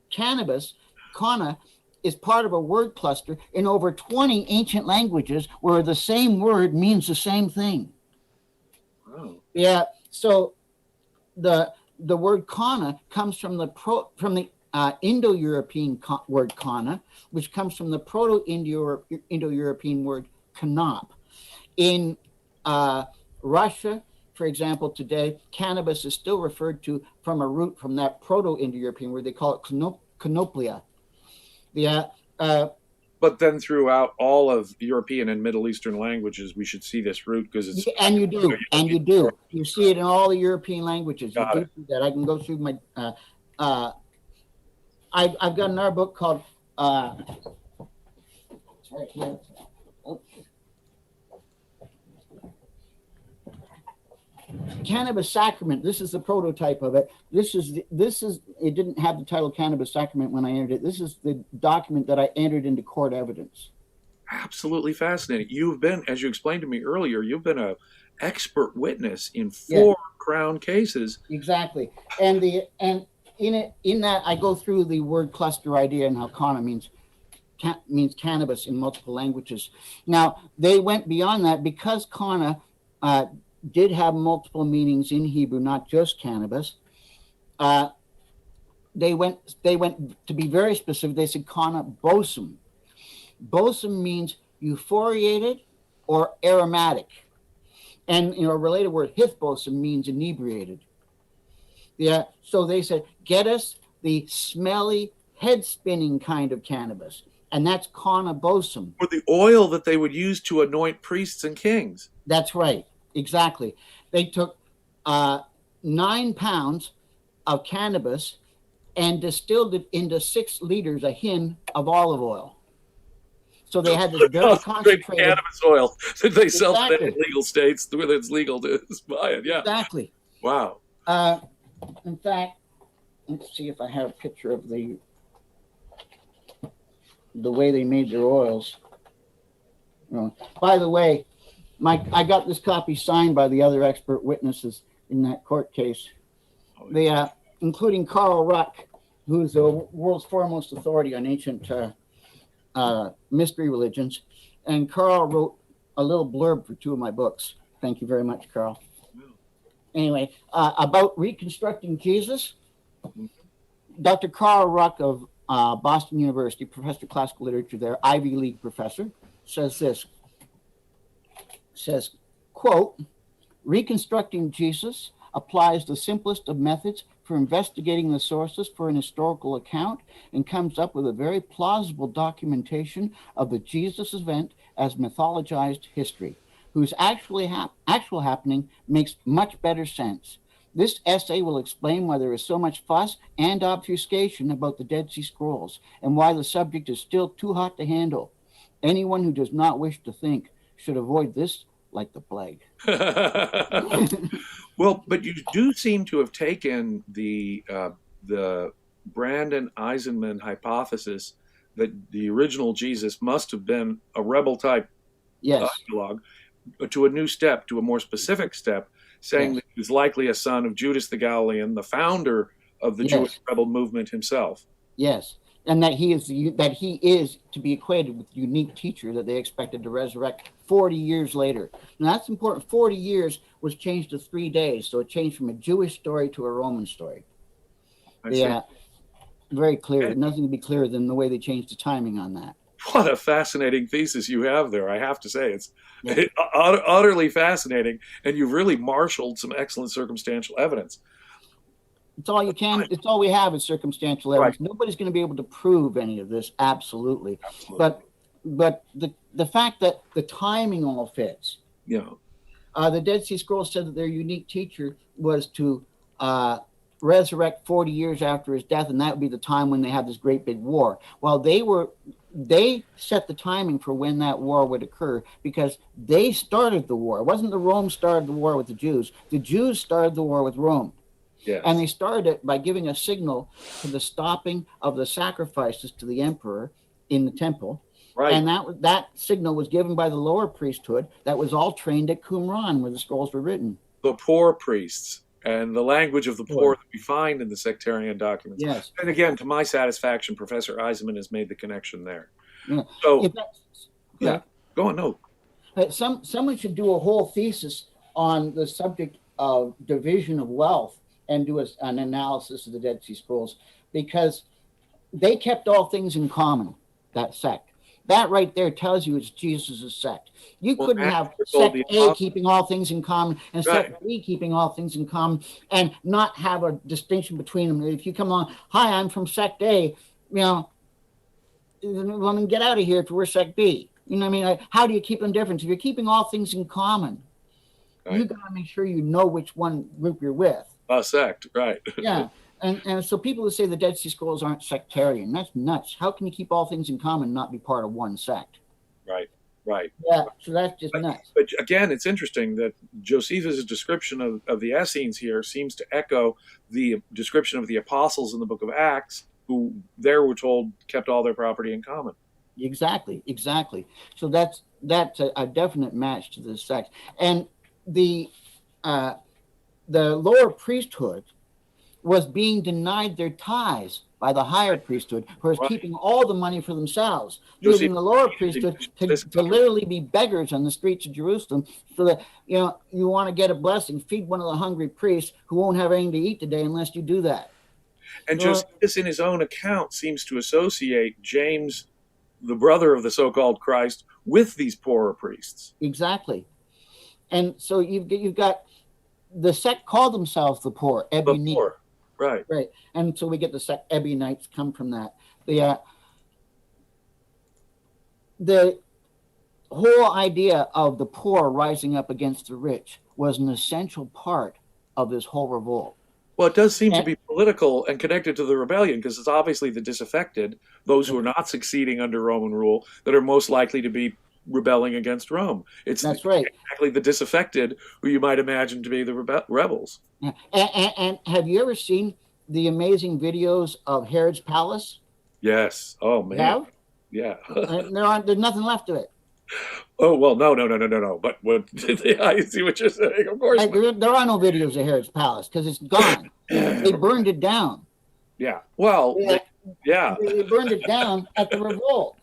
cannabis, kana, is part of a word cluster in over 20 ancient languages where the same word means the same thing. Wow. Yeah. So the word kana comes from the Indo-European word kana, which comes from the Proto-Indo-European word kanap. In Russia, for example, today, cannabis is still referred to from a root from that Proto-Indo-European word. They call it conoplia. Yeah. But then throughout all of European and Middle Eastern languages, we should see this root because it's... And you do. You see it in all the European languages. You do see that. I can go through my... I've got another book called... it's right here. Oh. Cannabis Sacrament. This is the prototype of it. This is it didn't have the title Cannabis Sacrament when I entered it. This is the document that I entered into court evidence. Absolutely fascinating. You've been, as you explained to me earlier, you've been an expert witness in 4 Crown cases. Exactly. And in that I go through the word cluster idea and how kana means cannabis in multiple languages. Now, they went beyond that because kana did have multiple meanings in Hebrew, not just cannabis. They went to be very specific. They said kana bosum. Bosum means euphoriated or aromatic, and a related word hithbosum means inebriated. Yeah, so they said, get us the smelly, head spinning kind of cannabis, and that's cannabosum. Or the oil that they would use to anoint priests and kings. That's right, exactly. They took 9 pounds of cannabis and distilled it into 6 liters a hin of olive oil. So they had this very concentrated cannabis oil that they sell exactly. in legal states where it's legal to buy it. Yeah, exactly. Wow. In fact, let's see if I have a picture of the way they made their oils. By the way, I got this copy signed by the other expert witnesses in that court case. Including Carl Ruck, who's the world's foremost authority on ancient mystery religions. And Carl wrote a little blurb for 2 of my books. Thank you very much, Carl. Anyway, about reconstructing Jesus, Dr. Carl Ruck of Boston University, professor of classical literature there, Ivy League professor, says this. Says, quote, reconstructing Jesus applies the simplest of methods for investigating the sources for an historical account and comes up with a very plausible documentation of the Jesus event as mythologized history, whose actual happening makes much better sense. This essay will explain why there is so much fuss and obfuscation about the Dead Sea Scrolls and why the subject is still too hot to handle. Anyone who does not wish to think should avoid this like the plague. Well, but you do seem to have taken the Brandon Eisenman hypothesis that the original Jesus must have been a rebel type ideologue to a new step, to a more specific step, saying that he was likely a son of Judas the Galilean, the founder of the Jewish rebel movement himself. Yes. And that he is to be equated with the unique teacher that they expected to resurrect 40 years later. Now that's important. 40 years was changed to 3 days, so it changed from a Jewish story to a Roman story. Yeah, very clear. Nothing could be clearer than the way they changed the timing on that. What a fascinating thesis you have there. I have to say, it's utterly fascinating, and you've really marshaled some excellent circumstantial evidence. It's all you can. It's all we have is circumstantial evidence. Right. Nobody's going to be able to prove any of this. Absolutely. But the fact that the timing all fits. Yeah. The Dead Sea Scrolls said that their unique teacher was to resurrect 40 years after his death, and that would be the time when they had this great big war. Well, they set the timing for when that war would occur because they started the war. It wasn't the Rome started the war with the Jews. The Jews started the war with Rome. Yes. And they started it by giving a signal to the stopping of the sacrifices to the emperor in the temple. Right. And that signal was given by the lower priesthood that was all trained at Qumran, where the scrolls were written. The poor priests and the language of the poor that we find in the sectarian documents. Yes. And again, to my satisfaction, Professor Eisenman has made the connection there. Yeah. So, go on. No. Someone should do a whole thesis on the subject of division of wealth and do an analysis of the Dead Sea Scrolls, because they kept all things in common, that sect. That right there tells you it's Jesus' sect. You couldn't have sect A keeping all things in common and sect B keeping all things in common and not have a distinction between them. If you come along, hi, I'm from sect A, well, then get out of here if we're sect B. You know what I mean? How do you keep them different? If you're keeping all things in common, you got to make sure you know which one group you're with. A sect, right. Yeah. And so people who say the Dead Sea Scrolls aren't sectarian, that's nuts. How can you keep all things in common and not be part of one sect? Right. Yeah, so that's just nuts. But again, it's interesting that Josephus' description of the Essenes here seems to echo the description of the apostles in the book of Acts, who there we're told kept all their property in common. Exactly. So that's a definite match to this sect. And the lower priesthood was being denied their tithes by the higher priesthood, who was keeping all the money for themselves, leaving the lower priesthood to literally be beggars on the streets of Jerusalem, so that you want to get a blessing, feed one of the hungry priests who won't have anything to eat today unless you do that. And Josephus, in his own account, seems to associate James, the brother of the so-called Christ, with these poorer priests. Exactly. And so you've got the sect called themselves the poor, The poor. Right. Right. And so we get the Ebionites come from that. The whole idea of the poor rising up against the rich was an essential part of this whole revolt. Well, it does seem to And be political and connected to the rebellion because it's obviously the disaffected, those who are not succeeding under Roman rule, that are most likely to be rebelling against Rome. It's that's right. exactly the disaffected who you might imagine to be the rebels. Yeah. And have you ever seen the amazing videos of Herod's palace? Yes. Oh man. Have? Yeah. There's nothing left of it. Oh well, no. But what? I see what you're saying. Of course. There are no videos of Herod's palace because it's gone. They burned it down. Yeah. Well. Yeah. They burned it down at the revolt.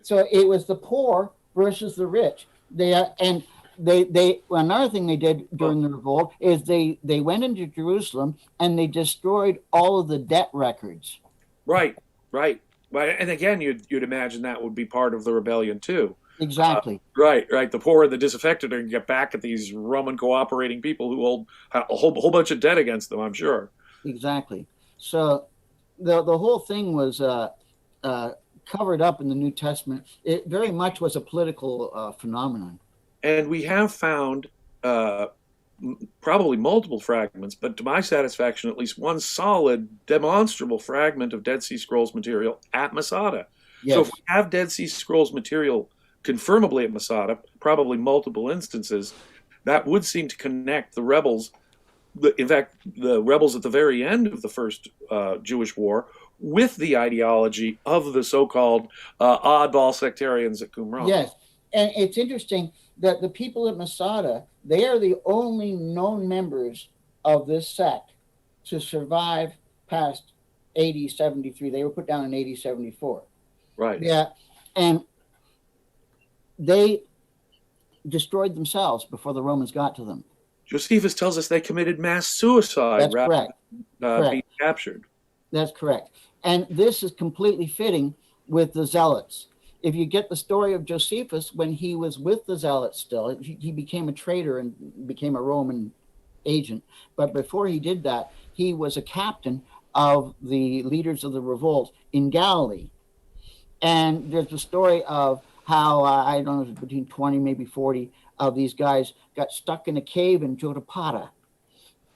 So it was the poor versus the rich. Another thing they did during the revolt is they went into Jerusalem and they destroyed all of the debt records. Right. And again, you'd imagine that would be part of the rebellion too. Exactly. Right. The poor and the disaffected are going to get back at these Roman cooperating people who hold a whole bunch of debt against them, I'm sure. Exactly. So the whole thing was covered up in the New Testament. It very much was a political phenomenon. And we have found probably multiple fragments, but to my satisfaction, at least one solid, demonstrable fragment of Dead Sea Scrolls material at Masada. Yes. So if we have Dead Sea Scrolls material confirmably at Masada, probably multiple instances, that would seem to connect the rebels, in fact, the rebels at the very end of the first Jewish war, with the ideology of the so-called oddball sectarians at Qumran. Yes, and it's interesting that the people at Masada, they are the only known members of this sect to survive past AD 73. They were put down in AD 74. Right. Yeah, and they destroyed themselves before the Romans got to them. Josephus tells us they committed mass suicide rather than being captured. That's correct. And this is completely fitting with the Zealots. If you get the story of Josephus, when he was with the Zealots still, he became a traitor and became a Roman agent. But before he did that, he was a captain of the leaders of the revolt in Galilee. And there's a story of how, I don't know, between 20, maybe 40 of these guys got stuck in a cave in Jotapata.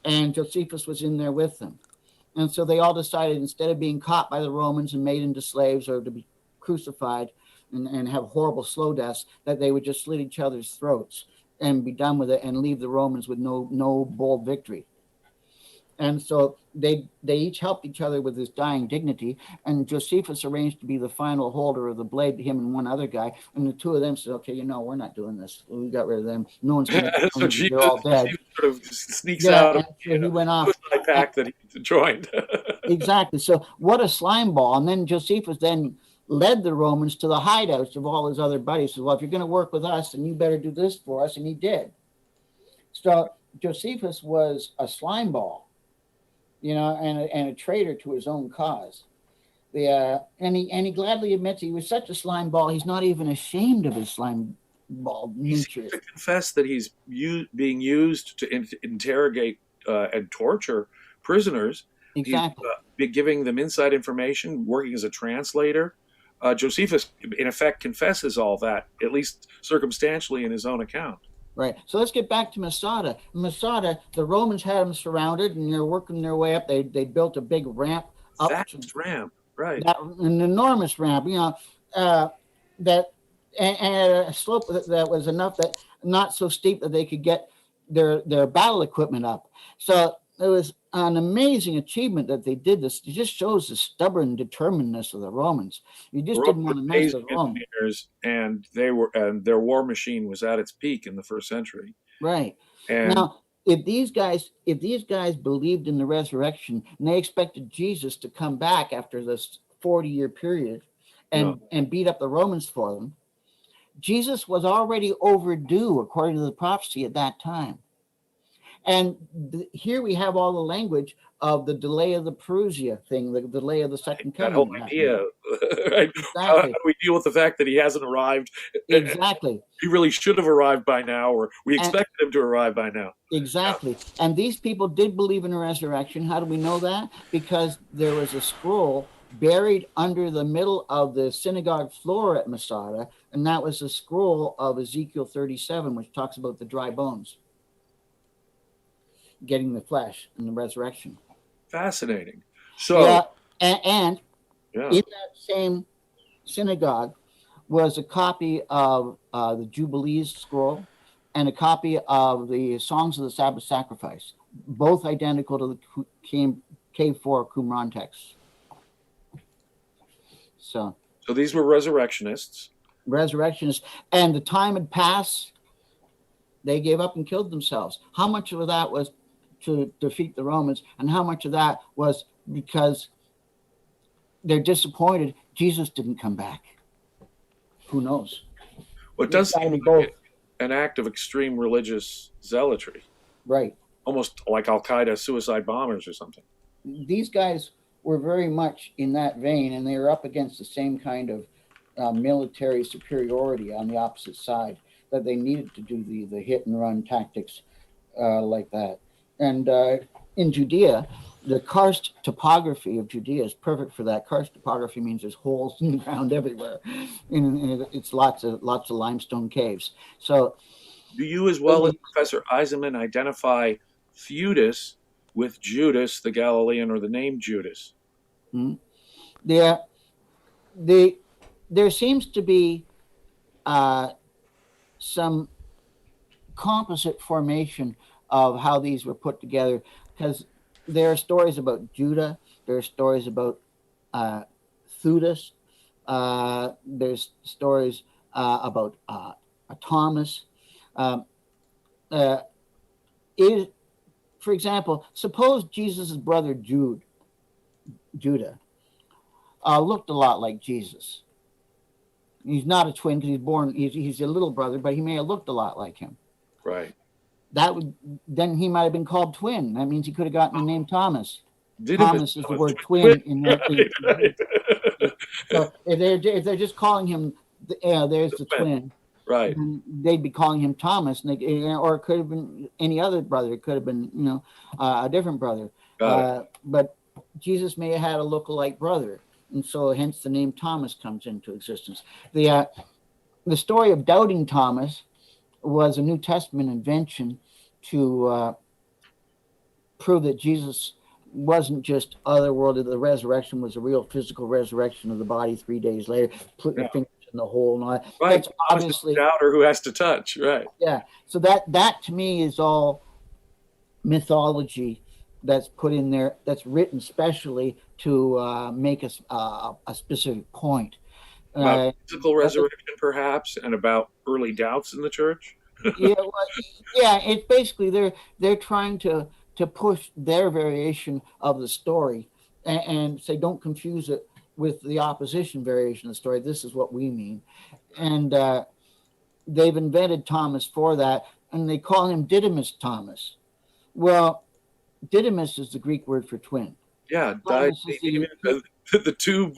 And Josephus was in there with them. And so they all decided, instead of being caught by the Romans and made into slaves or to be crucified and have horrible slow deaths, that they would just slit each other's throats and be done with it and leave the Romans with no bold victory. And so they each helped each other with this dying dignity. And Josephus arranged to be the final holder of the blade, him and one other guy. And the two of them said, okay, we're not doing this. We got rid of them. No one's going to so they're all dead. Sort of sneaks out of he went off. The pack that he joined. Exactly. So what a slime ball. And then Josephus then led the Romans to the hideouts of all his other buddies. He said, well, if you're going to work with us, then you better do this for us. And he did. So Josephus was a slime ball. And a traitor to his own cause. And he gladly admits he was such a slime ball, he's not even ashamed of his slime ball nature. He's to confess that he's being used to interrogate and torture prisoners. Exactly. He's giving them inside information, working as a translator. Josephus, in effect, confesses all that, at least circumstantially in his own account. Right. So let's get back to Masada. Masada, the Romans had them surrounded, and they're working their way up. They built a big ramp up. Vast ramp, right? An enormous ramp. That and a slope that was enough that not so steep that they could get their battle equipment up. So it was an amazing achievement that they did this. It just shows the stubborn determinedness of the Romans. You just didn't want to mess with Rome. And their war machine was at its peak in the first century. Right. And now, if these guys believed in the resurrection and they expected Jesus to come back after this 40-year period and beat up the Romans for them, Jesus was already overdue according to the prophecy at that time. And here we have all the language of the delay of the Perusia thing, the delay of the second coming. That whole idea Right? How do Exactly. we deal with the fact that he hasn't arrived? Exactly. He really should have arrived by now, or we And expected him to arrive by now. exactly. And these people did believe in a resurrection. How do we know that? Because there was a scroll buried under the middle of the synagogue floor at Masada, and that was a scroll of Ezekiel 37, which talks about the dry bones getting the flesh and the resurrection. Fascinating. So, Yeah, and yeah. in that same synagogue was a copy of the Jubilees scroll and a copy of the Songs of the Sabbath Sacrifice, both identical to the K4 Qumran texts. So these were resurrectionists. Resurrectionists, and the time had passed. They gave up and killed themselves. How much of that was to defeat the Romans, and how much of that was because they're disappointed Jesus didn't come back? Who knows? Well, it does seem like an act of extreme religious zealotry. Right. Almost like Al-Qaeda suicide bombers or something. These guys were very much in that vein, and they were up against the same kind of military superiority on the opposite side, that they needed to do the hit and run tactics like that. And in Judea, the karst topography of Judea is perfect for that. Karst topography means there's holes in the ground everywhere, and it's lots of limestone caves. So, do you, as well as Professor Eisenman, identify Theudas with Judas the Galilean, or the name Judas? There seems to be some composite formation of how these were put together, because there are stories about Judah, there are stories about Theudas, there's stories about Thomas. For example, suppose Jesus' brother Judah looked a lot like Jesus. He's not a twin because he's a little brother, but he may have looked a lot like him. Right. Then he might have been called twin. That means he could have gotten the name Thomas. Thomas is the word twin in there. Right. So if they're just calling him, there's the twin. Right. They'd be calling him Thomas, or it could have been any other brother. It could have been, a different brother. But Jesus may have had a lookalike brother, and so hence the name Thomas comes into existence. The story of doubting Thomas was a New Testament invention to prove that Jesus wasn't just otherworldly. The resurrection was a real physical resurrection of the body 3 days later. Put your fingers in the hole and all that. Right. That's obviously the doubter who has to touch. Right. Yeah. So that to me is all mythology that's put in there, that's written specially to make a specific point. About physical resurrection, perhaps, and about early doubts in the church. It's basically they're trying to push their variation of the story and say, don't confuse it with the opposition variation of the story. This is what we mean. And they've invented Thomas for that, and they call him Didymus Thomas. Well, Didymus is the Greek word for twin. Yeah, Thomas the two.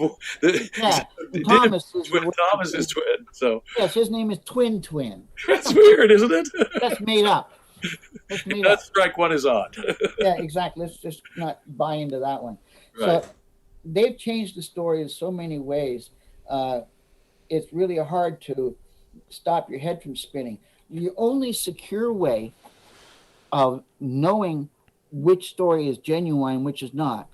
Thomas is Thomas is twin. So yes, his name is Twin. That's weird, isn't it? That's made up. That strike one is odd. Yeah, exactly. Let's just not buy into that one. Right. So they've changed the story in so many ways. It's really hard to stop your head from spinning. The only secure way of knowing which story is genuine and which is not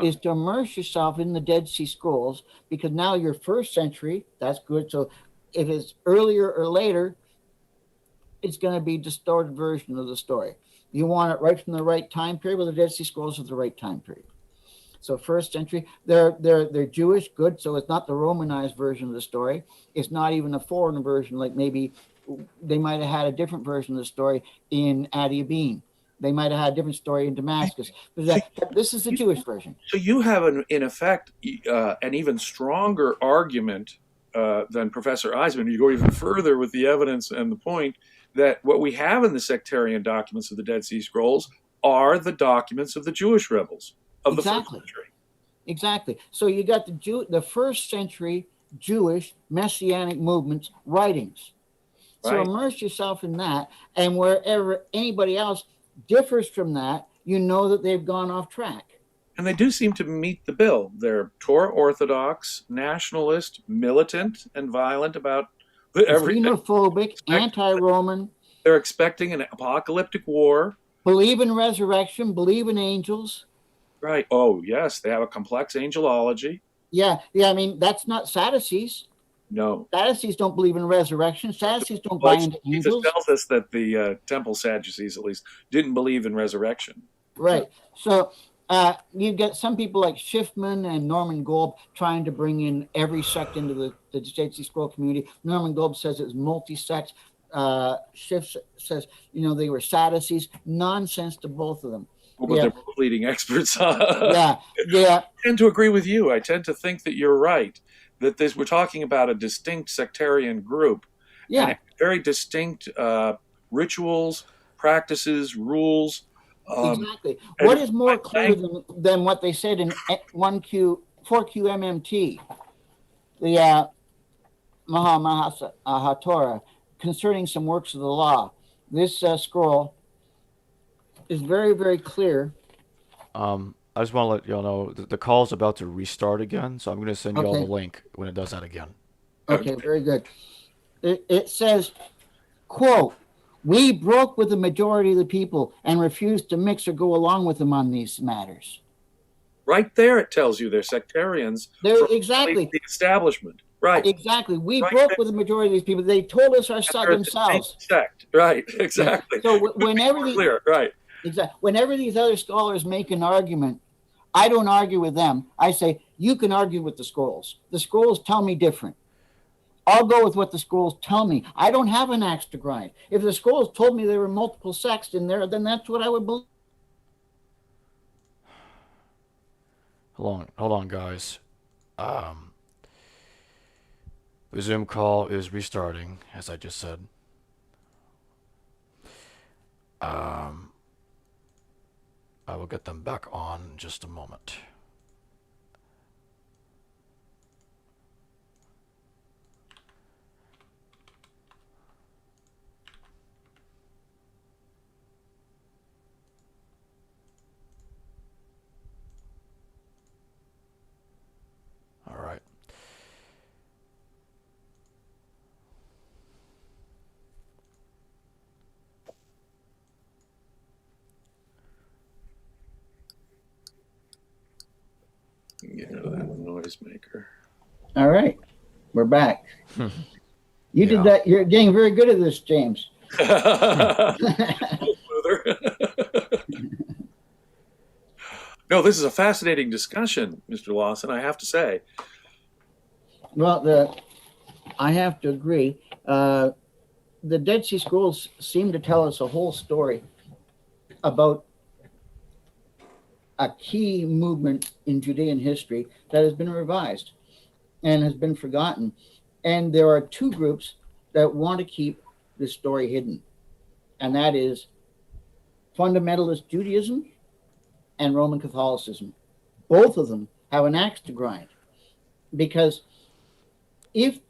is to immerse yourself in the Dead Sea Scrolls, because now you're first century. That's good. So if it's earlier or later, it's going to be a distorted version of the story. You want it right from the right time period. Well, the Dead Sea Scrolls are the right time period. So first century, they're Jewish, good. So it's not the Romanized version of the story. It's not even a foreign version. Like maybe they might have had a different version of the story in Adiabene. They might have had a different story in Damascus. This is the Jewish version. So you have, in effect, an even stronger argument than Professor Eisenman. You go even further with the evidence and the point that what we have in the sectarian documents of the Dead Sea Scrolls are the documents of the Jewish rebels of the first century. Exactly. So you got the first century Jewish messianic movement's writings. So Right. immerse yourself in that, and wherever anybody else differs from that, you know that they've gone off track. And they do seem to meet the bill. They're Torah Orthodox, nationalist, militant, and violent about everything. Xenophobic, anti-Roman, They're expecting an apocalyptic war. believe in resurrection, believe in angels. Right. Oh, yes. They have a complex angelology. Yeah. I mean, that's not Sadducees. No. Sadducees don't believe in resurrection. Sadducees don't buy into Jesus angels. tells us that the temple Sadducees, at least, didn't believe in resurrection. Right. So you get some people like Schiffman and Norman Golb trying to bring in every sect into the Dead Sea Scroll community. Norman Golb says it's multi-sect. Schiff says, they were Sadducees. Nonsense to both of them. Well, they're both leading experts. Yeah. I tend to agree with you. I tend to think that you're right, that we're talking about a distinct sectarian group. Yeah. And very distinct rituals, practices, rules. Exactly. What is more clear than what they said in 4QMMT, the Maha concerning some works of the law? This scroll is very, very clear. I just want to let y'all know that the call is about to restart again, so I'm going to send you all the link when it does that again. Okay, very good. It says, quote, "We broke with the majority of the people and refused to mix or go along with them on these matters." Right there, it tells you they're sectarians. Exactly. The establishment. Right. Exactly. We broke with the majority of these people. They told us themselves. Sect. Right. Exactly. So whenever Exactly. Whenever these other scholars make an argument, I don't argue with them. I say, you can argue with the scrolls. The scrolls tell me different. I'll go with what the scrolls tell me. I don't have an axe to grind. If the scrolls told me there were multiple sects in there, then that's what I would believe. Hold on, guys. The Zoom call is restarting, as I just said. I will get them back on in just a moment. All right. Get rid of that noisemaker. All right. We're back. You did that. You're getting very good at this, James. No, this is a fascinating discussion, Mr. Lawson, I have to say. Well, I have to agree. The Dead Sea Scrolls seem to tell us a whole story about a key movement in Judean history that has been revised and has been forgotten. And there are two groups that want to keep this story hidden, and that is fundamentalist Judaism and Roman Catholicism. Both of them have an axe to grind, because if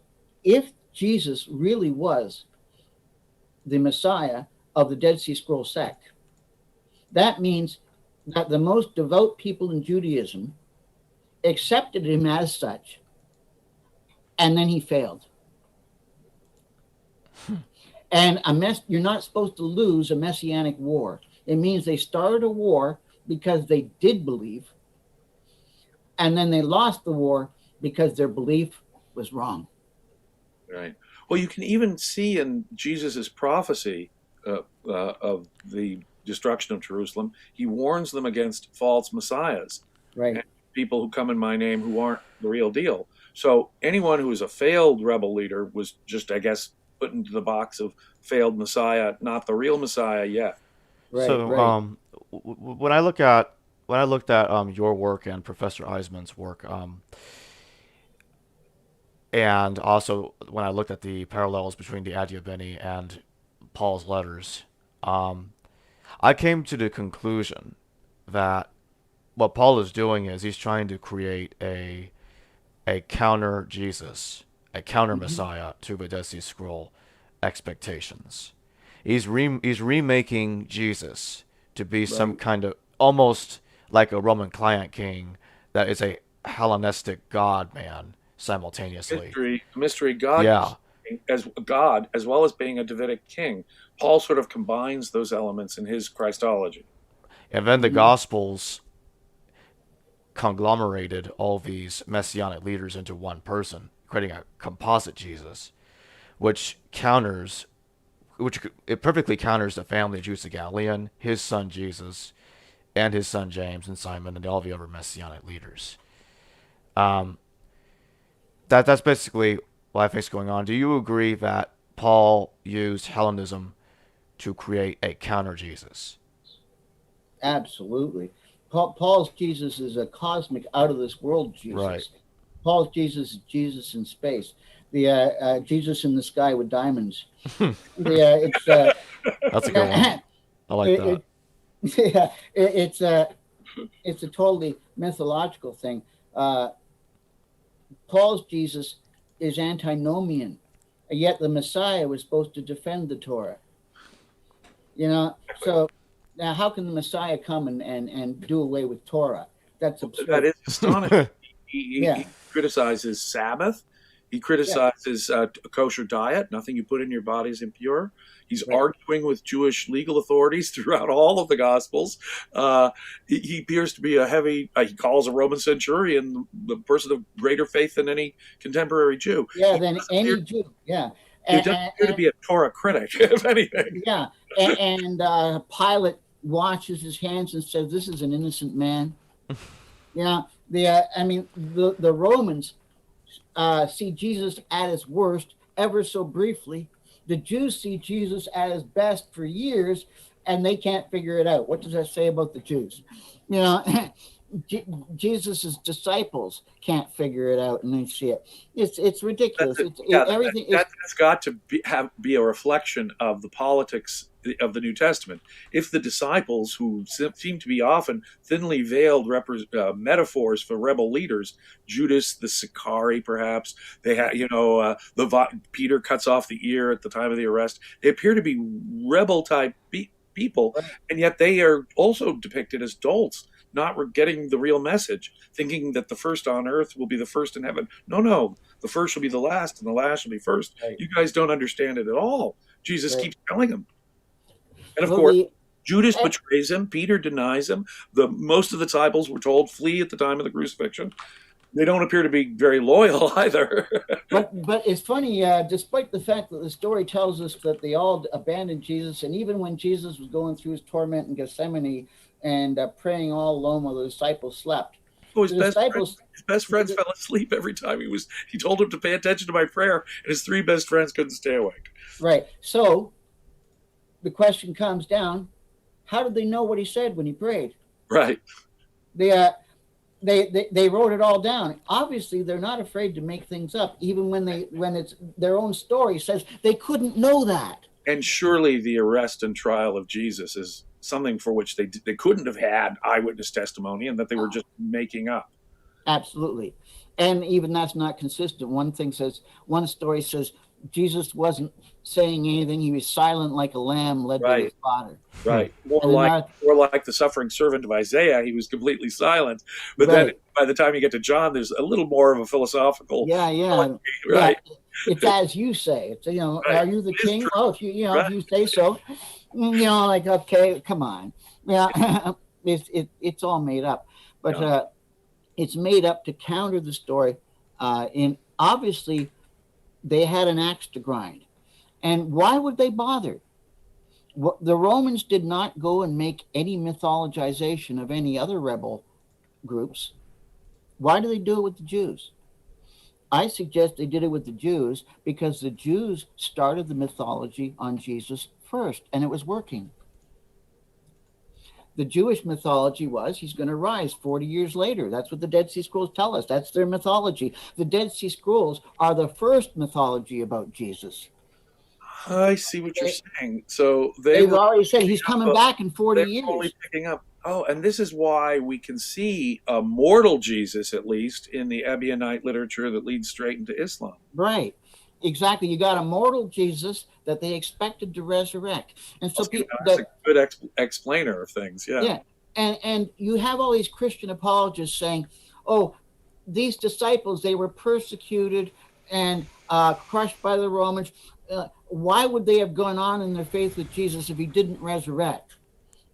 Jesus really was the Messiah of the Dead Sea Scroll sect, that means that the most devout people in Judaism accepted him as such, and then he failed. And you're not supposed to lose a messianic war. It means they started a war because they did believe, and then they lost the war because their belief was wrong. Right. Well, you can even see in Jesus's prophecy of the destruction of Jerusalem, he warns them against false messiahs, right? And people who come in my name who aren't the real deal. So anyone who is a failed rebel leader was just, I guess, put into the box of failed messiah, not the real messiah yet. Right, so when I looked at your work and Professor Eisman's work, and also when I looked at the parallels between the Adia Beni and Paul's letters, I came to the conclusion that what Paul is doing is he's trying to create a counter Jesus, a counter Messiah to the Dead Sea Scroll expectations. He's remaking Jesus to be some kind of almost like a Roman client king that is a Hellenistic god man simultaneously. Mystery God, Yeah. as God, as well as being a Davidic king. Paul sort of combines those elements in his Christology. And then the Gospels conglomerated all these messianic leaders into one person, creating a composite Jesus, which it perfectly counters the family of Judas the Galilean, his son Jesus, and his son James and Simon, and all the other messianic leaders. That's basically what I think is going on. Do you agree that Paul used Hellenism to create a counter Jesus? Absolutely. Paul's Jesus is a cosmic, out of this world Jesus. Right. Paul's Jesus is Jesus in space. The Jesus in the sky with diamonds. It's That's a good one. I like that. It's a totally mythological thing. Paul's Jesus is antinomian, yet the Messiah was supposed to defend the Torah. So now how can the Messiah come and do away with Torah? That's absurd. That is astonishing. He criticizes Sabbath. He criticizes a kosher diet. Nothing you put in your body is impure. He's arguing with Jewish legal authorities throughout all of the Gospels. He appears to be he calls a Roman centurion the person of greater faith than any contemporary Jew. Yeah, than any Jew. Yeah. He doesn't appear to be a Torah critic, if anything. Yeah. And Pilate washes his hands and says, "This is an innocent man." The Romans see Jesus at his worst ever so briefly. The Jews see Jesus at his best for years, and they can't figure it out. What does that say about the Jews? Jesus's disciples can't figure it out, and they see it. It's ridiculous. That's got to be a reflection of the politics of the New Testament. If the disciples, who seem to be often thinly veiled metaphors for rebel leaders, Judas the Sicarii, perhaps they have, Peter cuts off the ear at the time of the arrest. They appear to be rebel type people, and yet they are also depicted as dolts, not getting the real message, thinking that the first on earth will be the first in heaven. No, the first will be the last, and the last will be first. Right. You guys don't understand it at all. Jesus keeps telling them. And of course, Judas betrays him. Peter denies him. Most of the disciples were told, flee at the time of the crucifixion. They don't appear to be very loyal either. but it's funny, despite the fact that the story tells us that they all abandoned Jesus, and even when Jesus was going through his torment in Gethsemane and praying all alone while the disciples slept. His best friends fell asleep every time he told him to pay attention to my prayer, and his three best friends couldn't stay awake. Right. So the question comes down, how did they know what he said when he prayed? Right. They wrote it all down. Obviously, they're not afraid to make things up, even when it's their own story says they couldn't know that. And surely the arrest and trial of Jesus is something for which they couldn't have had eyewitness testimony, and that they were just making up. Absolutely. And even that's not consistent. One story says Jesus wasn't saying anything. He was silent like a lamb led by his father. Right. More like the suffering servant of Isaiah. He was completely silent. But then by the time you get to John, there's a little more of a philosophical. Yeah. Right. Yeah. It's as you say. It's, are you the king? Oh, if you say so. Okay, come on. Yeah. It's all made up. But it's made up to counter the story. And obviously, they had an axe to grind. And why would they bother? The Romans did not go and make any mythologization of any other rebel groups. Why do they do it with the Jews? I suggest they did it with the Jews because the Jews started the mythology on Jesus first, and it was working. The Jewish mythology was he's going to rise 40 years later. That's what the Dead Sea Scrolls tell us. That's their mythology. The Dead Sea Scrolls are the first mythology about Jesus. I see what you're saying. So they've already said he's coming back in 40 years. Only picking up Oh, and this is why we can see a mortal Jesus, at least, in the Ebionite literature that leads straight into Islam. Right. Exactly. You got a mortal Jesus that they expected to resurrect. And so That's a good explainer of things. Yeah. Yeah. And you have all these Christian apologists saying, oh, these disciples, they were persecuted and crushed by the Romans. Why would they have gone on in their faith with Jesus if he didn't resurrect?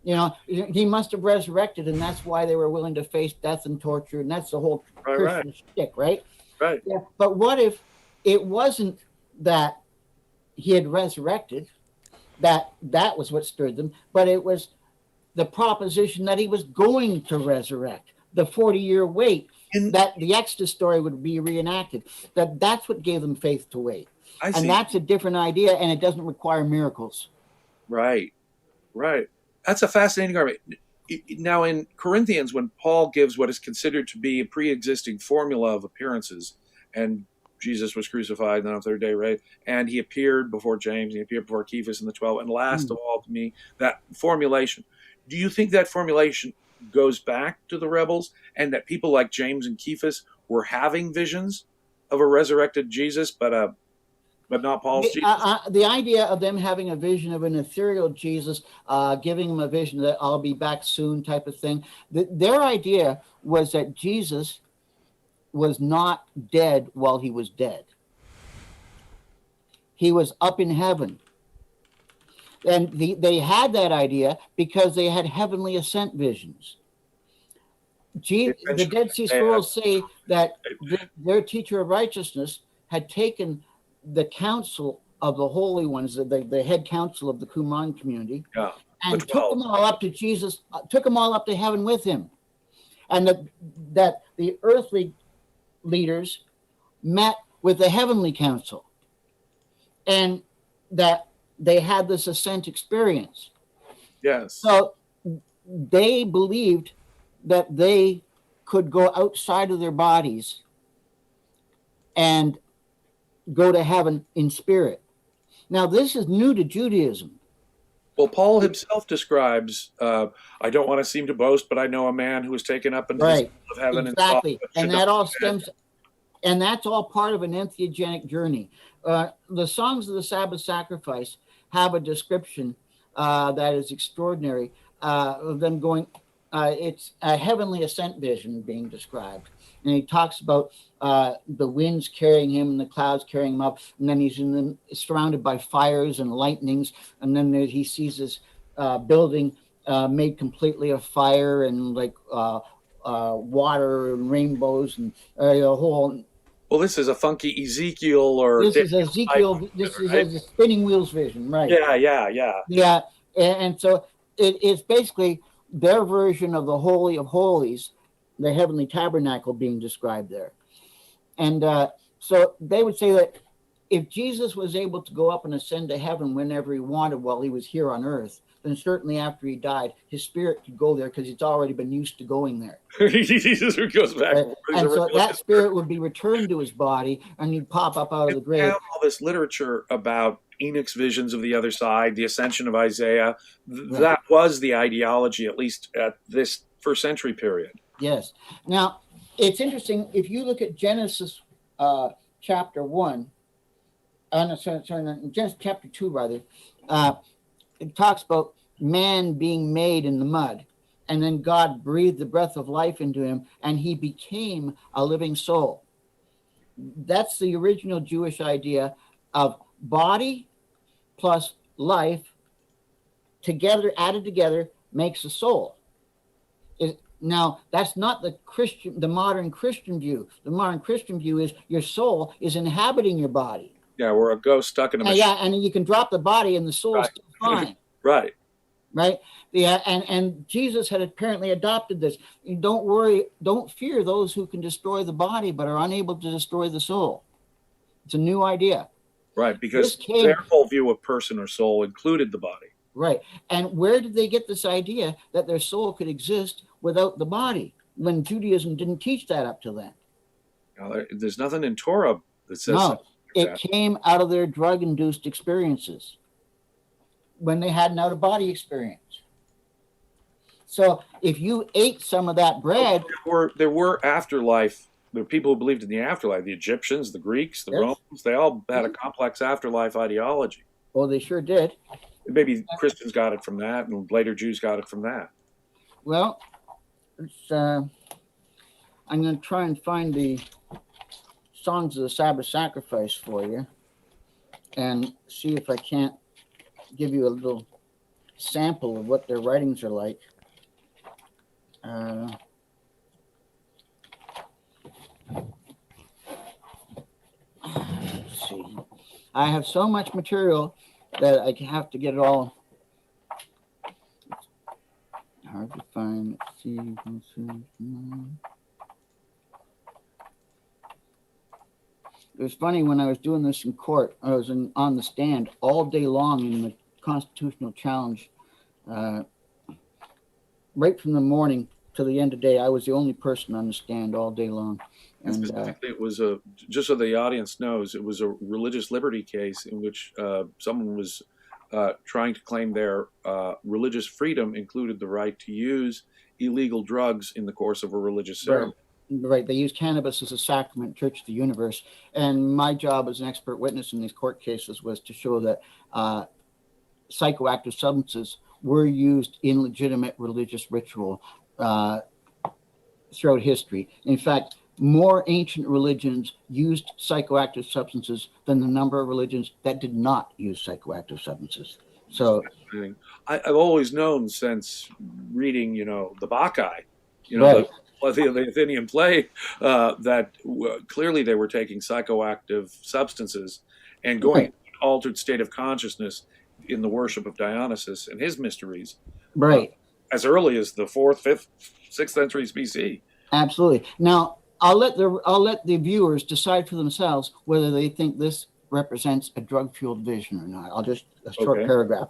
You know, he must have resurrected, and that's why they were willing to face death and torture. And that's the whole Christian shtick, right? Right. Yeah. But what if it wasn't that he had resurrected, that was what stirred them, but it was the proposition that he was going to resurrect, the 40-year wait, that the Exodus story would be reenacted, that's what gave them faith to wait. And that's a different idea, and it doesn't require miracles. Right. That's a fascinating argument. Now, in Corinthians, when Paul gives what is considered to be a pre-existing formula of appearances, and Jesus was crucified, and then on the third day, right? And he appeared before James, he appeared before Cephas and the 12, and last of all to me, that formulation. Do you think that formulation goes back to the rebels, and that people like James and Cephas were having visions of a resurrected Jesus, but not Paul's Jesus? The idea of them having a vision of an ethereal Jesus, giving them a vision that I'll be back soon type of thing, their idea was that Jesus was not dead while he was dead. He was up in heaven. And they had that idea because they had heavenly ascent visions. The Dead Sea Scrolls say that their teacher of righteousness had taken the council of the holy ones, the head council of the Qumran community, and took them all up to Jesus, took them all up to heaven with him. And that the earthly leaders met with the heavenly council, and that they had this ascent experience. Yes. So they believed that they could go outside of their bodies and go to heaven in spirit. Now, this is new to Judaism. Well, Paul himself describes, I don't want to seem to boast, but I know a man who was taken up into the kingdom of heaven. Exactly. And that all stems, and that's all part of an entheogenic journey. The songs of the Sabbath sacrifice have a description that is extraordinary of them going, it's a heavenly ascent vision being described. And he talks about the winds carrying him and the clouds carrying him up. And then he's surrounded by fires and lightnings. And then he sees this building made completely of fire and like water and rainbows and a whole. Well, this is a funky Ezekiel or... This is Ezekiel. This is a spinning wheels vision, right? Yeah. And so it's basically their version of the Holy of Holies, the heavenly tabernacle being described there. And so they would say that if Jesus was able to go up and ascend to heaven whenever he wanted while he was here on earth, then certainly after he died, his spirit could go there because it's already been used to going there. Jesus goes back. And so that spirit would be returned to his body and he'd pop up out of the grave. We have all this literature about Enoch's visions of the other side, the ascension of Isaiah. That was the ideology, at least at this first century period. Yes. Now, it's interesting. If you look at Genesis chapter 1, Genesis chapter 2, rather, it talks about man being made in the mud. And then God breathed the breath of life into him, and he became a living soul. That's the original Jewish idea of body plus life together, added together, makes a soul. Now, that's not the modern Christian view. The modern Christian view is your soul is inhabiting your body. Yeah, we're a ghost stuck in a machine. Yeah, and you can drop the body and the soul is still fine. Right. Yeah, and Jesus had apparently adopted this. Don't worry, don't fear those who can destroy the body but are unable to destroy the soul. It's a new idea. Right, because their whole view of person or soul included the body. Right. And where did they get this idea that their soul could exist without the body when Judaism didn't teach that up to then? There's nothing in Torah that says no. It came out of their drug-induced experiences when they had an out-of-body experience. So if you ate some of that bread, there were afterlife. There were people who believed in the afterlife. The Egyptians, the Greeks, the Romans. They all had a complex afterlife ideology. well, they sure did. Maybe Christians got it from that, and later Jews got it from that. Well, it's, I'm going to try and find the Songs of the Sabbath Sacrifice for you and see if I can't give you a little sample of what their writings are like. Let's see. I have so much material that I have to get it all. Hard to find. Let's see. It was funny when I was doing this in court. I was on the stand all day long in the constitutional challenge. Right from the morning to the end of the day, I was the only person on the stand all day long. And specifically, it was just so the audience knows, it was a religious liberty case in which someone was trying to claim their religious freedom included the right to use illegal drugs in the course of a religious ceremony. Right. They use cannabis as a sacrament, Church of the Universe. And my job as an expert witness in these court cases was to show that psychoactive substances were used in legitimate religious ritual throughout history. In fact, more ancient religions used psychoactive substances than the number of religions that did not use psychoactive substances. So I've always known since reading, the Bacchae, right. the Athenian play, that clearly they were taking psychoactive substances and going into an altered state of consciousness in the worship of Dionysus and his mysteries. Right. As early as the 4th, 5th, 6th centuries BC. Absolutely. Now, I'll let the viewers decide for themselves whether they think this represents a drug-fueled vision or not. I'll just a short paragraph.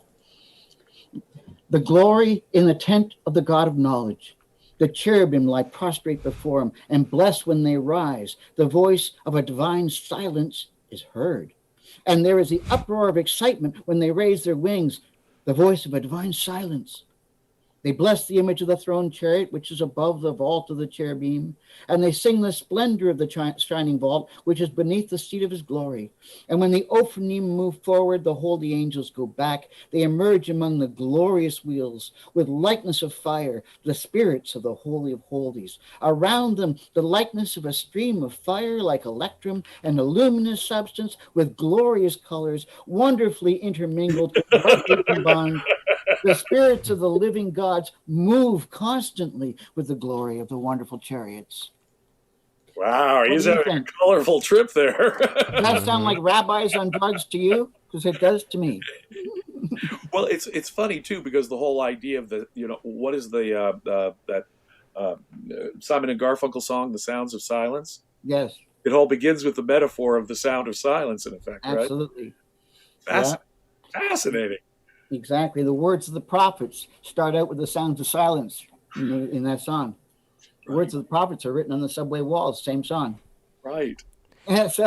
The glory in the tent of the God of knowledge. The cherubim lie prostrate before him and bless when they rise. The voice of a divine silence is heard. And there is the uproar of excitement when they raise their wings. The voice of a divine silence. They bless the image of the throne chariot, which is above the vault of the cherubim, and they sing the splendor of the shining vault, which is beneath the seat of his glory. And when the Ophanim move forward, the holy angels go back. They emerge among the glorious wheels with likeness of fire, the spirits of the Holy of Holies. Around them, the likeness of a stream of fire like electrum, and a luminous substance with glorious colors, wonderfully intermingled, brightly combined. The spirits of the living gods move constantly with the glory of the wonderful chariots. Wow, he's having a colorful trip there. Does that sound like rabbis on drugs to you? Because it does to me. Well, it's funny too, because the whole idea of what is that Simon and Garfunkel song, "The Sounds of Silence"? Yes. It all begins with the metaphor of the sound of silence, in effect, Absolutely. right? Fascinating. Exactly. The words of the prophets start out with the sounds of silence in that song. The words of the prophets are written on the subway walls, same song. Right. It's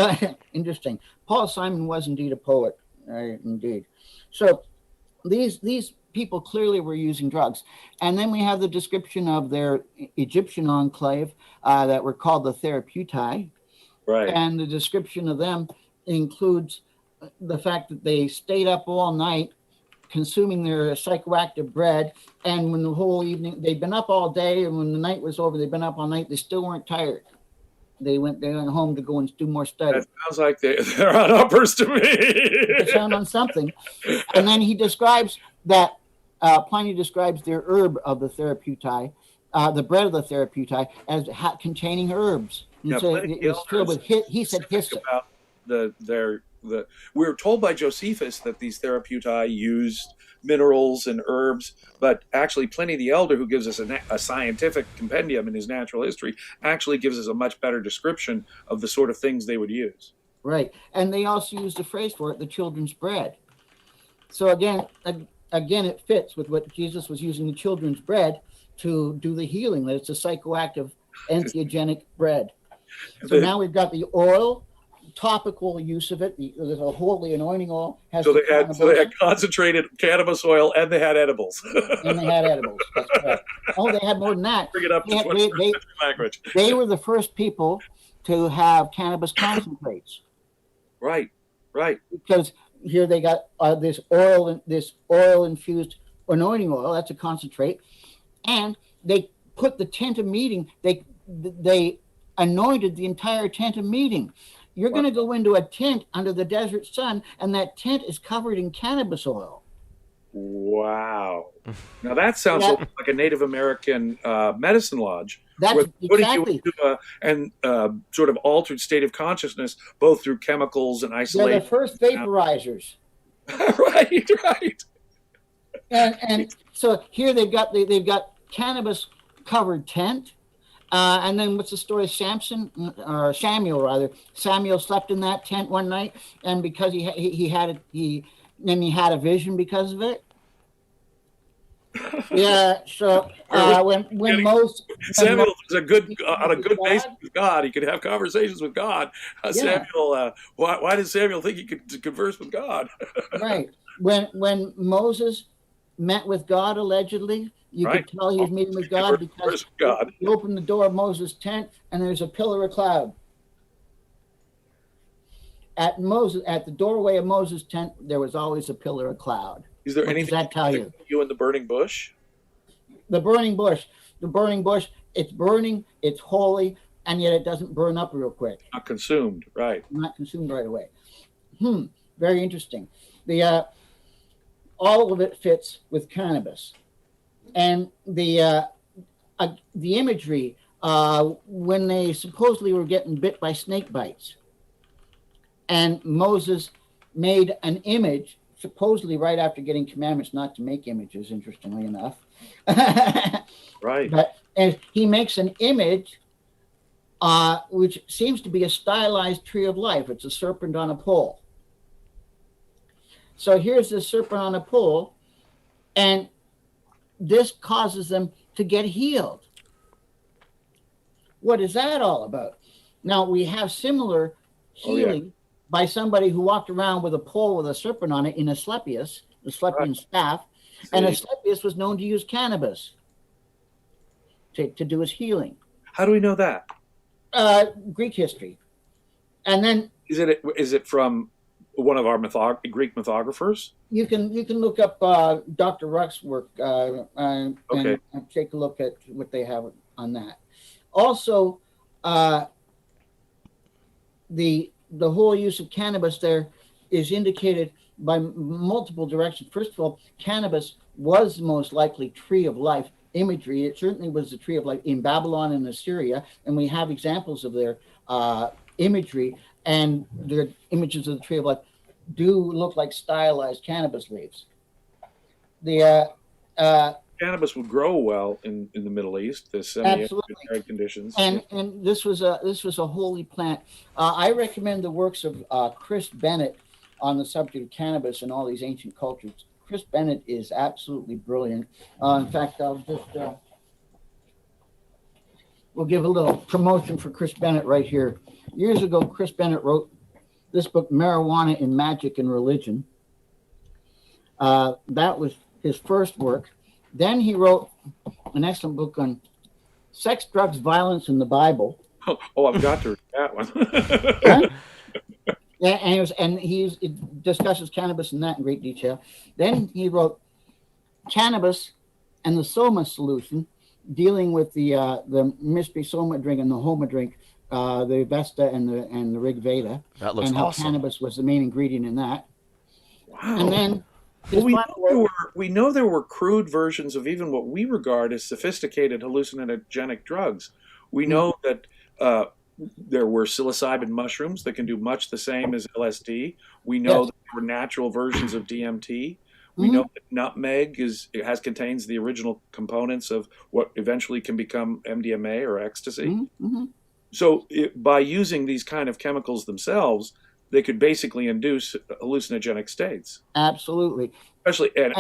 interesting. Paul Simon was indeed a poet, indeed. So these people clearly were using drugs. And then we have the description of their Egyptian enclave that were called the Therapeutai. Right. And the description of them includes the fact that they stayed up all night consuming their psychoactive bread, and when the whole evening, they'd been up all day, and when the night was over, they'd been up all night, they still weren't tired. They went home to go and do more study. That sounds like they're on uppers to me. They sound on something. And then he describes that, Pliny describes their herb of the Therapeutai, the bread of the Therapeutai, as containing herbs. It's filled with, he said, hyssop. We were told by Josephus that these Therapeutai used minerals and herbs, but actually Pliny the Elder, who gives us a scientific compendium in his natural history, actually gives us a much better description of the sort of things they would use. Right. And they also used the phrase for it, the children's bread. So again, it fits with what Jesus was using the children's bread to do the healing, that it's a psychoactive, entheogenic bread. So now we've got the oil, topical use of it. There's a holy anointing oil. Has So the they had concentrated cannabis oil and they had edibles. and they had edibles. That's correct. Oh, they had more than that. Bring it up to 21st century language. They were the first people to have cannabis concentrates. Right. Because here they got this oil infused anointing oil. That's a concentrate, and they put the tent of meeting. They anointed the entire tent of meeting. You're going to go into a tent under the desert sun, and that tent is covered in cannabis oil. Wow. Now that sounds like a Native American medicine lodge. That's exactly. You into sort of altered state of consciousness, both through chemicals and isolation. They're the first vaporizers. Right. And so here they've got cannabis covered tent. And then what's the story? Samuel rather. Samuel slept in that tent one night, and because he had a vision because of it. Yeah. So when Moses Samuel was on a good basis with God, he could have conversations with God. Samuel, why did Samuel think he could converse with God? Right. When Moses met with God allegedly. You could tell he was meeting with God because he opened the door of Moses' tent and there's a pillar of cloud. At the doorway of Moses' tent, there was always a pillar of cloud. Is there anything that tell you in the burning bush? The burning bush, it's burning, it's holy, and yet it doesn't burn up real quick. Not consumed, right. Not consumed right away. Very interesting. All of it fits with cannabis. And the imagery when they supposedly were getting bit by snake bites, and Moses made an image supposedly right after getting commandments not to make images. Interestingly enough, right. And he makes an image which seems to be a stylized tree of life. It's a serpent on a pole. So here's this serpent on a pole, and this causes them to get healed. What is that all about? Now, we have similar healing by somebody who walked around with a pole with a serpent on it in Asclepius, the Asclepian staff, and Asclepius was known to use cannabis to do his healing. How do we know that? Greek history. And then... Is it from one of our Greek mythographers? You can look up Dr. Ruck's work and take a look at what they have on that. Also, the whole use of cannabis there is indicated by multiple directions. First of all, cannabis was the most likely tree of life imagery. It certainly was the tree of life in Babylon and Assyria, and we have examples of their imagery, and their images of the tree of life do look like stylized cannabis leaves. Cannabis would grow well in the Middle East, the semi-arid conditions. And this was a holy plant. I recommend the works of Chris Bennett on the subject of cannabis and all these ancient cultures. Chris Bennett is absolutely brilliant. In fact, I'll just we'll give a little promotion for Chris Bennett right here. Years ago, Chris Bennett wrote this book, Marijuana in Magic and Religion. That was his first work. Then he wrote an excellent book on sex, drugs, violence in the Bible. Oh, I've got to read that one. Yeah, and he discusses cannabis and that in great detail. Then he wrote Cannabis and the Soma Solution, dealing with the mystery Soma drink and the Homa drink, the Vesta and the Rig Veda. That looks and how awesome. Cannabis was the main ingredient in that. Wow. And then we know there were crude versions of even what we regard as sophisticated hallucinogenic drugs. We know that there were psilocybin mushrooms that can do much the same as LSD. We know that there were natural versions of DMT. We know that nutmeg contains the original components of what eventually can become MDMA or ecstasy. So by using these kind of chemicals themselves, they could basically induce hallucinogenic states. Absolutely. Especially, and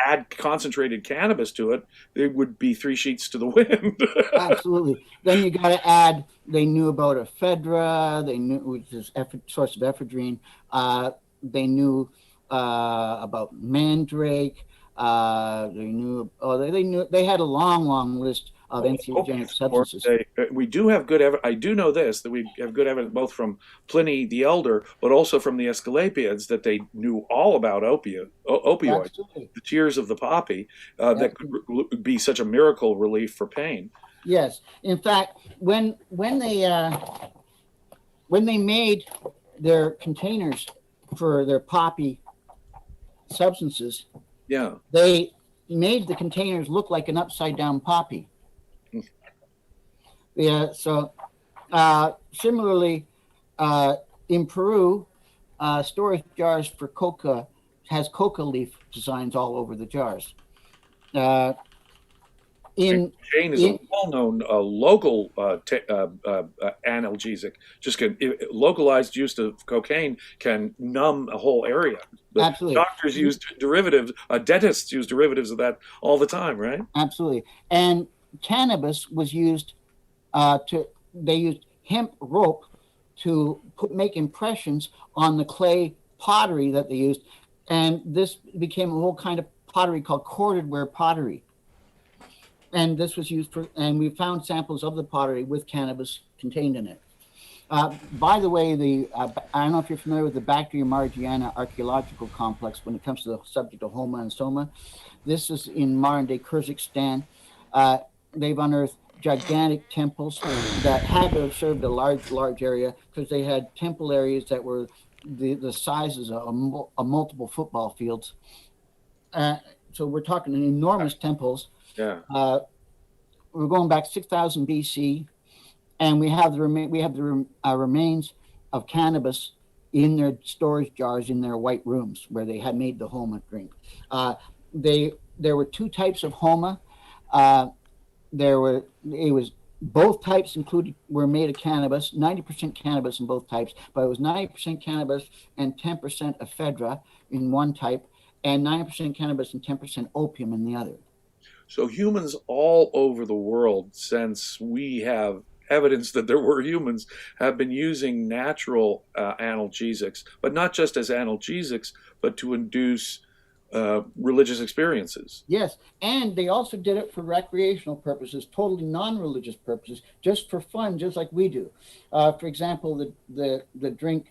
add concentrated cannabis to it, it would be three sheets to the wind. Absolutely. Then you got to add, they knew about ephedra, they knew, which is source of ephedrine. They knew about mandrake. They had a long list of entheogenic substances. We do have good evidence. I do know this, that we have good evidence both from Pliny the Elder, but also from the Asclepiads, that they knew all about opioids, Absolutely. the tears of the poppy, that could be such a miracle relief for pain. Yes. In fact, when they made their containers for their poppy substances, yeah, they made the containers look like an upside down poppy. Yeah. So similarly, in Peru, storage jars for coca has coca leaf designs all over the jars. Cocaine is a well-known local analgesic. Localized use of cocaine can numb a whole area. But absolutely. Doctors use derivatives. Dentists use derivatives of that all the time, right? Absolutely. And cannabis was used they used hemp rope to make impressions on the clay pottery that they used, and this became a whole kind of pottery called corded ware pottery. And this was used for, and we found samples of the pottery with cannabis contained in it. By the way, I don't know if you're familiar with the Bactria Margiana archaeological complex when it comes to the subject of Homa and Soma. This is in modern-day Kyrgyzstan. They've unearthed gigantic temples that had to have served a large area, because they had temple areas that were the sizes of multiple football fields. So we're talking enormous temples. Yeah. We're going back 6,000 BC, and we have the remains of cannabis in their storage jars in their white rooms where they had made the Homa drink. There were two types of Homa. Both types were made of cannabis, 90% cannabis in both types, but it was 90% cannabis and 10% ephedra in one type, and 9% cannabis and 10% opium in the other. So humans all over the world, since we have evidence that there were humans, have been using natural analgesics, but not just as analgesics, but to induce religious experiences. Yes, and they also did it for recreational purposes, totally non-religious purposes, just for fun, just like we do. For example, the drink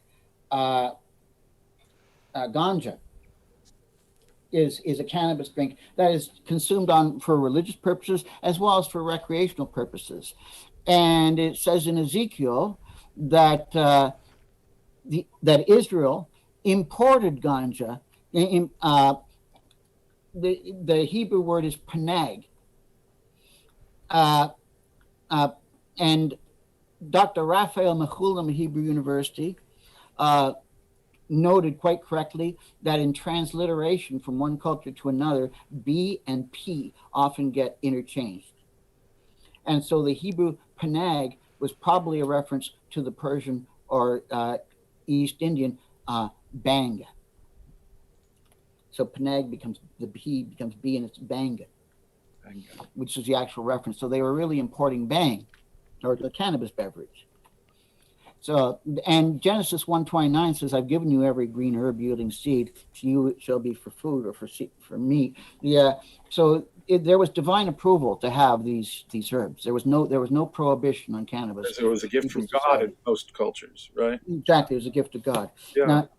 ganja is a cannabis drink that is consumed for religious purposes as well as for recreational purposes. And it says in Ezekiel that that Israel imported ganja. The Hebrew word is panag. And Dr. Raphael Mechulam at Hebrew University noted quite correctly that in transliteration from one culture to another, B and P often get interchanged. And so the Hebrew panag was probably a reference to the Persian or East Indian bang. So panag becomes, the P becomes B, and it's banga, which is the actual reference. So they were really importing bang, or the cannabis beverage. So, and Genesis 1:29 says, "I've given you every green herb yielding seed. To you it shall be for food or for meat." Yeah. So there was divine approval to have these herbs. There was no prohibition on cannabis. It was a gift from God in most cultures, right? Exactly, it was a gift of God. Yeah. Now,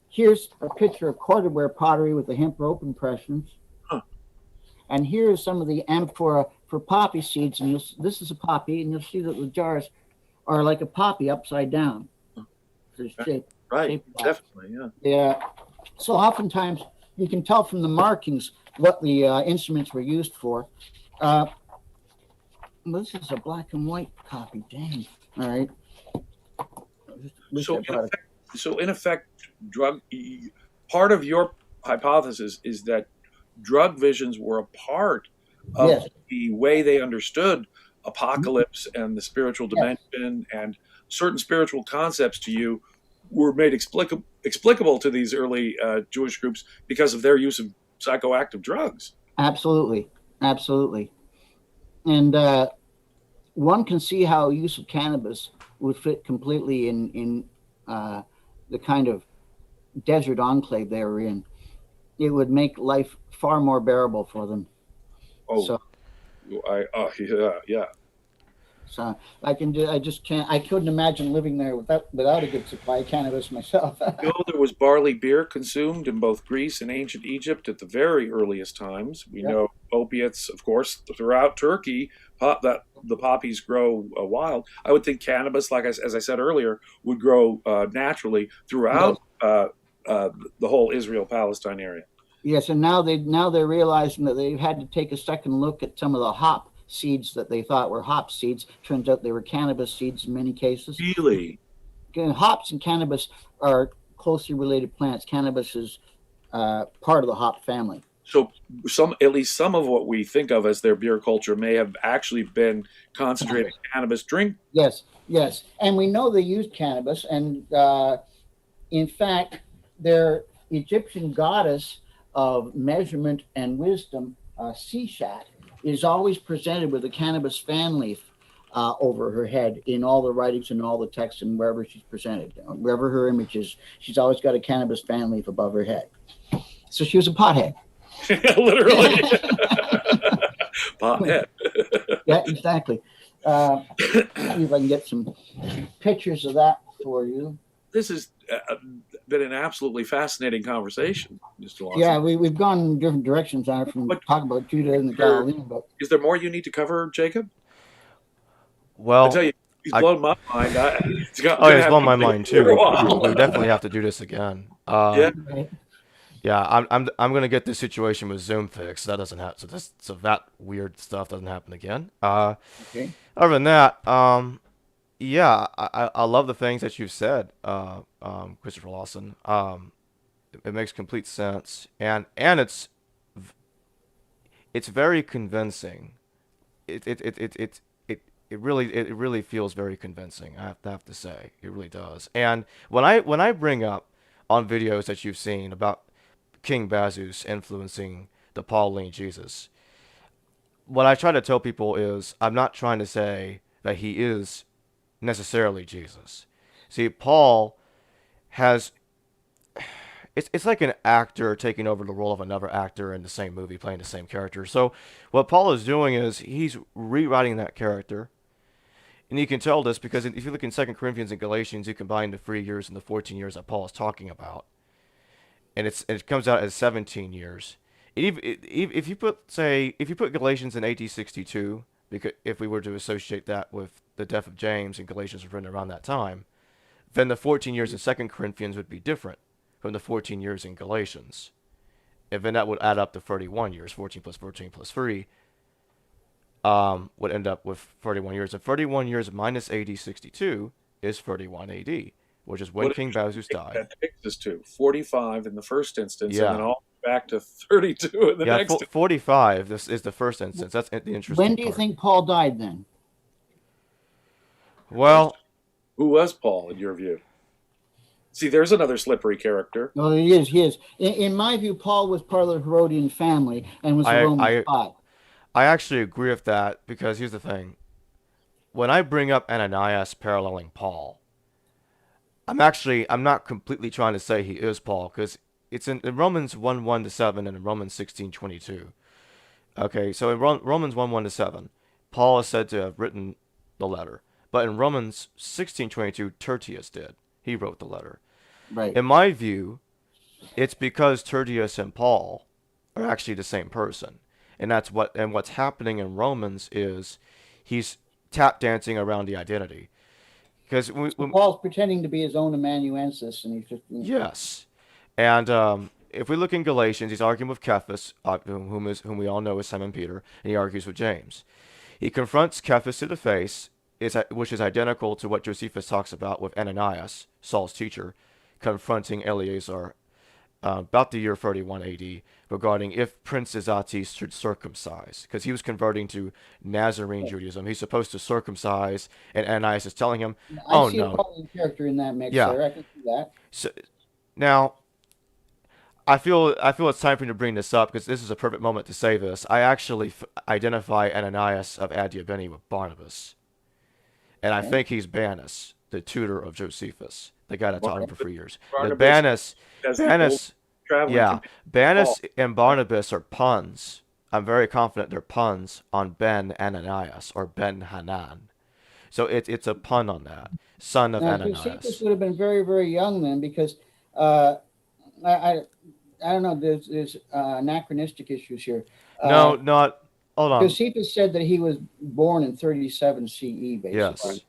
here's a picture of corded ware pottery with the hemp rope impressions. Huh. And here is some of the amphora for poppy seeds. And this is a poppy, and you'll see that the jars are like a poppy upside down. Right, definitely, yeah. Yeah. So oftentimes you can tell from the markings what the instruments were used for. This is a black and white copy. Dang. All right. So in effect, part of your hypothesis is that drug visions were a part of the way they understood apocalypse and the spiritual dimension and certain spiritual concepts to you were made explicable to these early Jewish groups because of their use of psychoactive drugs. Absolutely, absolutely. And one can see how use of cannabis would fit completely in the kind of desert enclave they were in. It would make life far more bearable for them. Oh, So, yeah. so I just can't. I couldn't imagine living there without a good supply of cannabis myself. You know, there was barley beer consumed in both Greece and ancient Egypt at the very earliest times. We know opiates, of course, throughout Turkey. That the poppies grow wild. I would think cannabis, as I said earlier, would grow naturally throughout the whole Israel-Palestine area. Yes, and now they're realizing that they've had to take a second look at some of the hop seeds that they thought were hop seeds. Turns out they were cannabis seeds in many cases. Really? Hops and cannabis are closely related plants. Cannabis is part of the hop family. So at least some of what we think of as their beer culture may have actually been concentrated cannabis drink. Yes, yes. And we know they used cannabis. And in fact, their Egyptian goddess of measurement and wisdom, Seshat, is always presented with a cannabis fan leaf over her head in all the writings and all the texts and wherever she's presented. Wherever her image is, she's always got a cannabis fan leaf above her head. So she was a pothead. Literally. Pothead. Yeah, exactly. See if I can get some pictures of that for you. This has been an absolutely fascinating conversation, Mr. Lawson. Yeah, we've gone in different directions on it from talking about Judah and the Galilean. But is there more you need to cover, Jacob? Well, I tell you, he's blown my mind. It's blown my mind too. We definitely have to do this again. Yeah, I'm gonna get this situation with Zoom fixed. That doesn't happen. So that weird stuff doesn't happen again. okay. Other than that, yeah, I love the things that you've said, Christopher Lawson. It makes complete sense, and it's very convincing. It really feels very convincing. I have to say, it really does. And when I bring up on videos that you've seen about King Bazus influencing the Pauline Jesus, what I try to tell people is I'm not trying to say that he is necessarily Jesus. See, Paul has it's like an actor taking over the role of another actor in the same movie playing the same character. So what Paul is doing is he's rewriting that character. And you can tell this because if you look in 2 Corinthians and Galatians, you combine the 3 years and the 14 years that Paul is talking about. And it comes out as 17 years. If you put Galatians in AD 62, because if we were to associate that with the death of James and Galatians was written around that time, then the 14 years in 2 Corinthians would be different from the 14 years in Galatians. And then that would add up to 31 years. 14 plus 14 plus 3 would end up with 31 years. And 31 years minus AD 62 is 31 AD. Which is when King Bazus died. That takes us to 45 in the first instance, and then all back to 32 in the next. 45. This is the first instance. That's the interesting. When do you think Paul died then? Well, who was Paul in your view? See, there's another slippery character. No, he is. In my view, Paul was part of the Herodian family and was a Roman spy. I actually agree with that because here's the thing: when I bring up Ananias paralleling Paul, I'm not completely trying to say he is Paul, because it's in Romans 1:1-7 and in Romans 16:22. Okay, so in Romans 1:1-7, Paul is said to have written the letter, but in Romans 16:22, Tertius did. He wrote the letter. Right. In my view, it's because Tertius and Paul are actually the same person, and what's happening in Romans is he's tap dancing around the identity. Because Paul's pretending to be his own amanuensis, and he's just yes, and if we look in Galatians, he's arguing with Cephas, whom we all know is Simon Peter, and he argues with James. He confronts Cephas to the face, which is identical to what Josephus talks about with Ananias, Saul's teacher, confronting Eleazar about the year 31 AD, regarding if Prince Izates should circumcise, because he was converting to Nazarene Judaism. He's supposed to circumcise, and Ananias is telling him, I "Oh see a no, Pauline character in that mix yeah." there. I can see that. So now I feel it's time for me to bring this up because this is a perfect moment to say this. I actually identify Ananias of Adiabene with Barnabas, and I Okay. think he's Banus, the tutor of Josephus, the guy that taught him for 3 years. The Barnabas as the old Banus, traveling yeah, companion of Banus Paul. and Barnabas are puns. I'm very confident they're puns on Ben Ananias or Ben Hanan. So it's a pun on that, son of Now, Josephus Ananias. would have been very, very young then, because uh, I, I, I don't know. There's anachronistic issues here. No, not. Hold on. Josephus said that he was born in 37 CE, basically. Yes.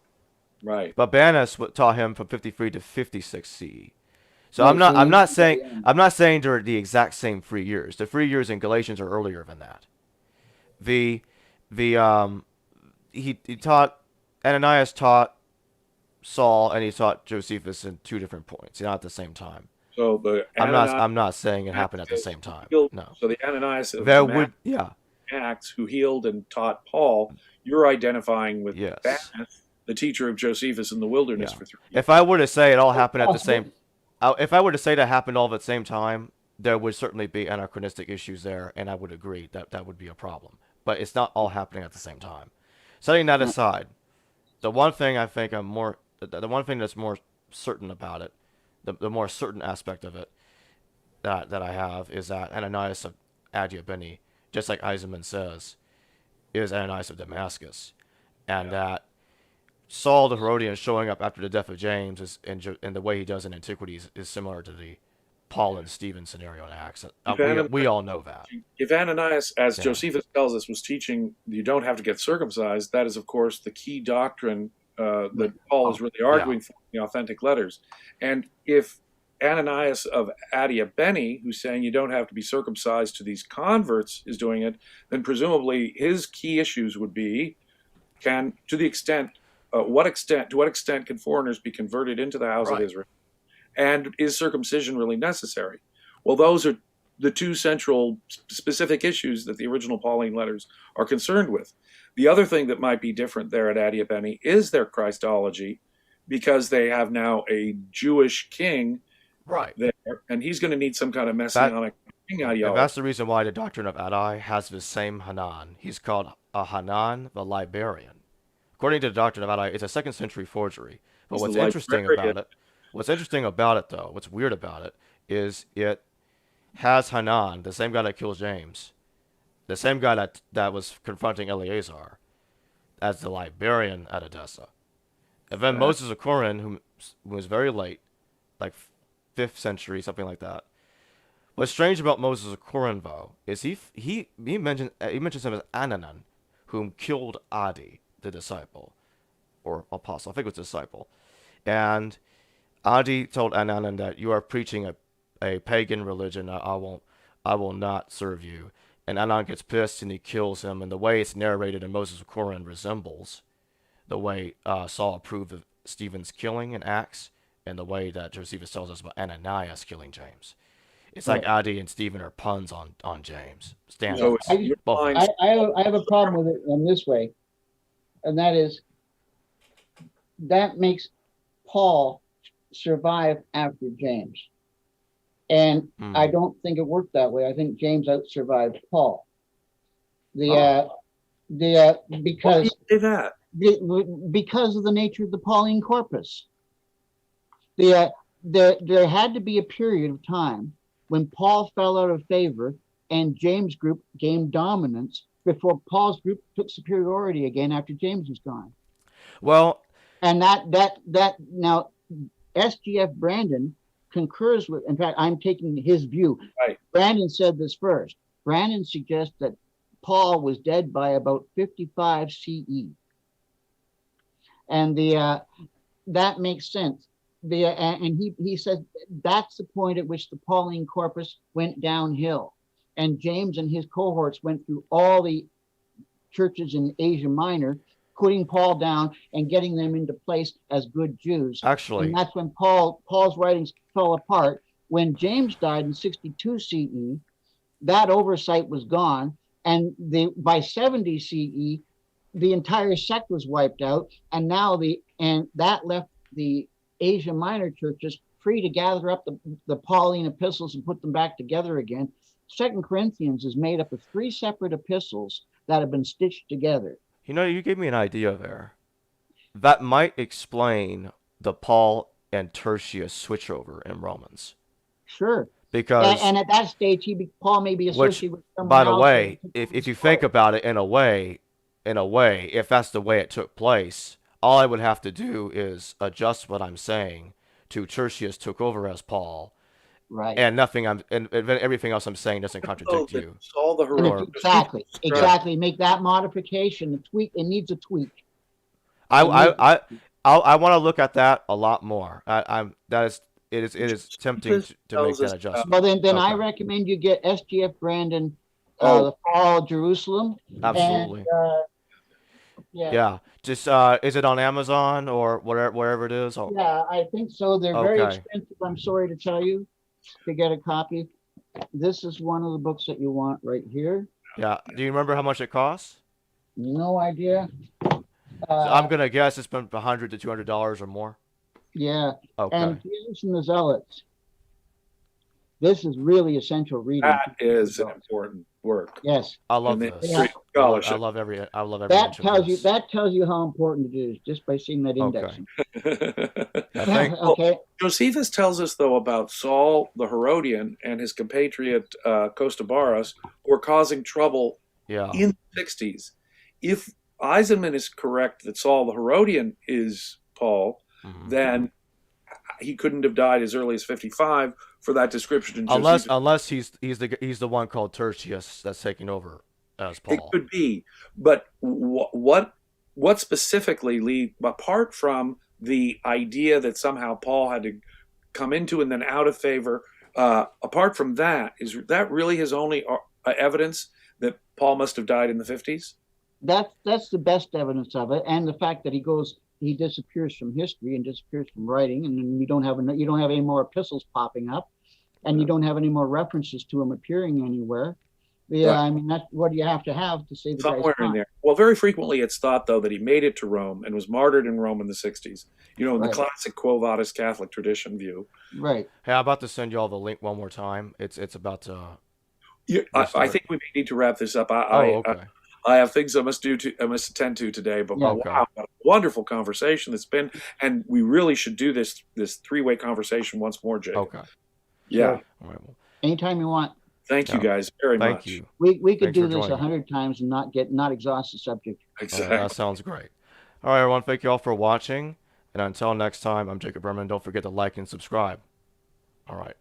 Right. But Banus taught him from 53 to 56 CE. So Right, so I'm he's not saying very young. I'm not saying they're the exact same 3 years. The 3 years in Galatians are earlier than that. The he taught Ananias taught Saul and he taught Josephus in 2 different points, not at the same time. So the I'm not saying it happened at the same time. No. So the Ananias of There would Acts who healed and taught Paul, you're identifying with Yes. Banus, the teacher of Josephus in the wilderness Yeah. for 3 years. If I were to say it all happened at the Possible. same if I were to say that happened all at the same time, there would certainly be anachronistic issues there, and I would agree that that would be a problem. But it's not all happening at the same time. Setting that aside, the one thing I think the one thing that's more certain about it, the more certain aspect of it that I have is that Ananias of Adiabene, just like Eisenman says, is Ananias of Damascus, and that Saul the Herodian showing up after the death of James and the way he does in Antiquities is similar to the Paul and Stephen scenario in Acts. We all know that. If Ananias, as Yeah. Josephus tells us, was teaching you don't have to get circumcised, that is, of course, the key doctrine that Paul is really arguing for in the authentic letters. And if Ananias of Adiabene, who's saying you don't have to be circumcised to these converts, is doing it, then presumably his key issues would be, to what extent can foreigners be converted into the house of Israel? And is circumcision really necessary? Well, those are the two central specific issues that the original Pauline letters are concerned with. The other thing that might be different there at Adiabene is their Christology, because they have now a Jewish king there, and he's going to need some kind of messianic king ideology. And that's the reason why the doctrine of Adi has the same Hanan. He's called a Hanan the Liberian. According to the doctrine of Adi, it's a 2nd century forgery. But what's interesting about it, though, what's weird about it, is it has Hanan, the same guy that kills James, the same guy that was confronting Eleazar, as the Liberian at Edessa. And then Moses of Corinth, who was very late, like 5th century, something like that. What's strange about Moses of Corinth, though, is he mentions him as Ananan, whom killed Adi, the disciple, or apostle. I think it was disciple. And Adi told Ananan that you are preaching a pagan religion. I will not serve you. And Ananan gets pissed and he kills him. And the way it's narrated in Moses of Corinth resembles the way Saul approved of Stephen's killing in Acts, and the way that Josephus tells us about Ananias killing James. It's like Adi and Stephen are puns on James. So I have a problem with it in this way, and that is that makes Paul survive after James. And I don't think it worked that way. I think James out-survived Paul. Because why do you say that? Because of the nature of the Pauline corpus. There had to be a period of time when Paul fell out of favor and James' group gained dominance before Paul's group took superiority again after James was gone. Well, and that now SGF Brandon concurs with, in fact, I'm taking his view. Right. Brandon said this first. Brandon suggests that Paul was dead by about 55 CE. And that makes sense. And he says that's the point at which the Pauline corpus went downhill. And James and his cohorts went through all the churches in Asia Minor, putting Paul down and getting them into place as good Jews. Actually, and that's when Paul's writings fell apart, when James died in 62 CE, that oversight was gone, and by 70 CE, the entire sect was wiped out, and that left the Asia Minor churches free to gather up the Pauline epistles and put them back together again. 2 Corinthians is made up of 3 separate epistles that have been stitched together. You gave me an idea there. That might explain the Paul and Tertius switchover in Romans. Sure. Because and at that stage, Paul may be associated with someone by the else. way, if you think about it in a way, if that's the way it took place, all I would have to do is adjust what I'm saying to Tertius took over as Paul. Right. And everything else I'm saying doesn't contradict you. All the heroic. Exactly. Make that modification. It needs a tweak. I want to look at that a lot more. It is tempting to make that adjustment. Well, then okay. I recommend you get S.G.F. Brandon, The Fall of Jerusalem. Absolutely. And, yeah. Just is it on Amazon or wherever it is? Oh. Yeah, I think so. They're very expensive. I'm sorry to tell you, to get a copy. This is one of the books that you want right here. Yeah. Do you remember how much it costs? No idea. So I'm gonna guess it's been $100 to $200 or more. Yeah. Okay. And Jesus and the Zealots. This is really essential reading. That is an important work. Yes. I love this. Yeah. I love every that tells you how important it is just by seeing that index. Okay. Okay. Josephus tells us though about Saul the Herodian and his compatriot Costobarus, who were causing trouble in the 60s. If Eisenman is correct that Saul the Herodian is Paul, then he couldn't have died as early as 55 for that description in Josephus. Unless he's the one called Tertius that's taking over as Paul. It could be, but what specifically, Lee, apart from the idea that somehow Paul had to come into and then out of favor, apart from that, is that really his only evidence that Paul must have died in the 50s? That's the best evidence of it, and the fact that he disappears from history and disappears from writing, and then you don't have any more epistles popping up, and you don't have any more references to him appearing anywhere. Yeah, right. I mean, that's what do you have to say the somewhere in there. Well, very frequently it's thought though that he made it to Rome and was martyred in Rome in the 60s. You know, in the classic Quo Vadis Catholic tradition view. Right. Hey, I'm about to send you all the link one more time. It's about to. Yeah, I think we may need to wrap this up. Okay. I have things I must attend to today, but wow, what a wonderful conversation it's been, and we really should do this 3-way conversation once more, Jake. Okay. Yeah. All right, well. Anytime you want. Thank you guys very much. Thank you. We could do this 100 times and not exhaust the subject. Exactly. That sounds great. All right, everyone. Thank you all for watching, and until next time, I'm Jacob Berman. Don't forget to like and subscribe. All right.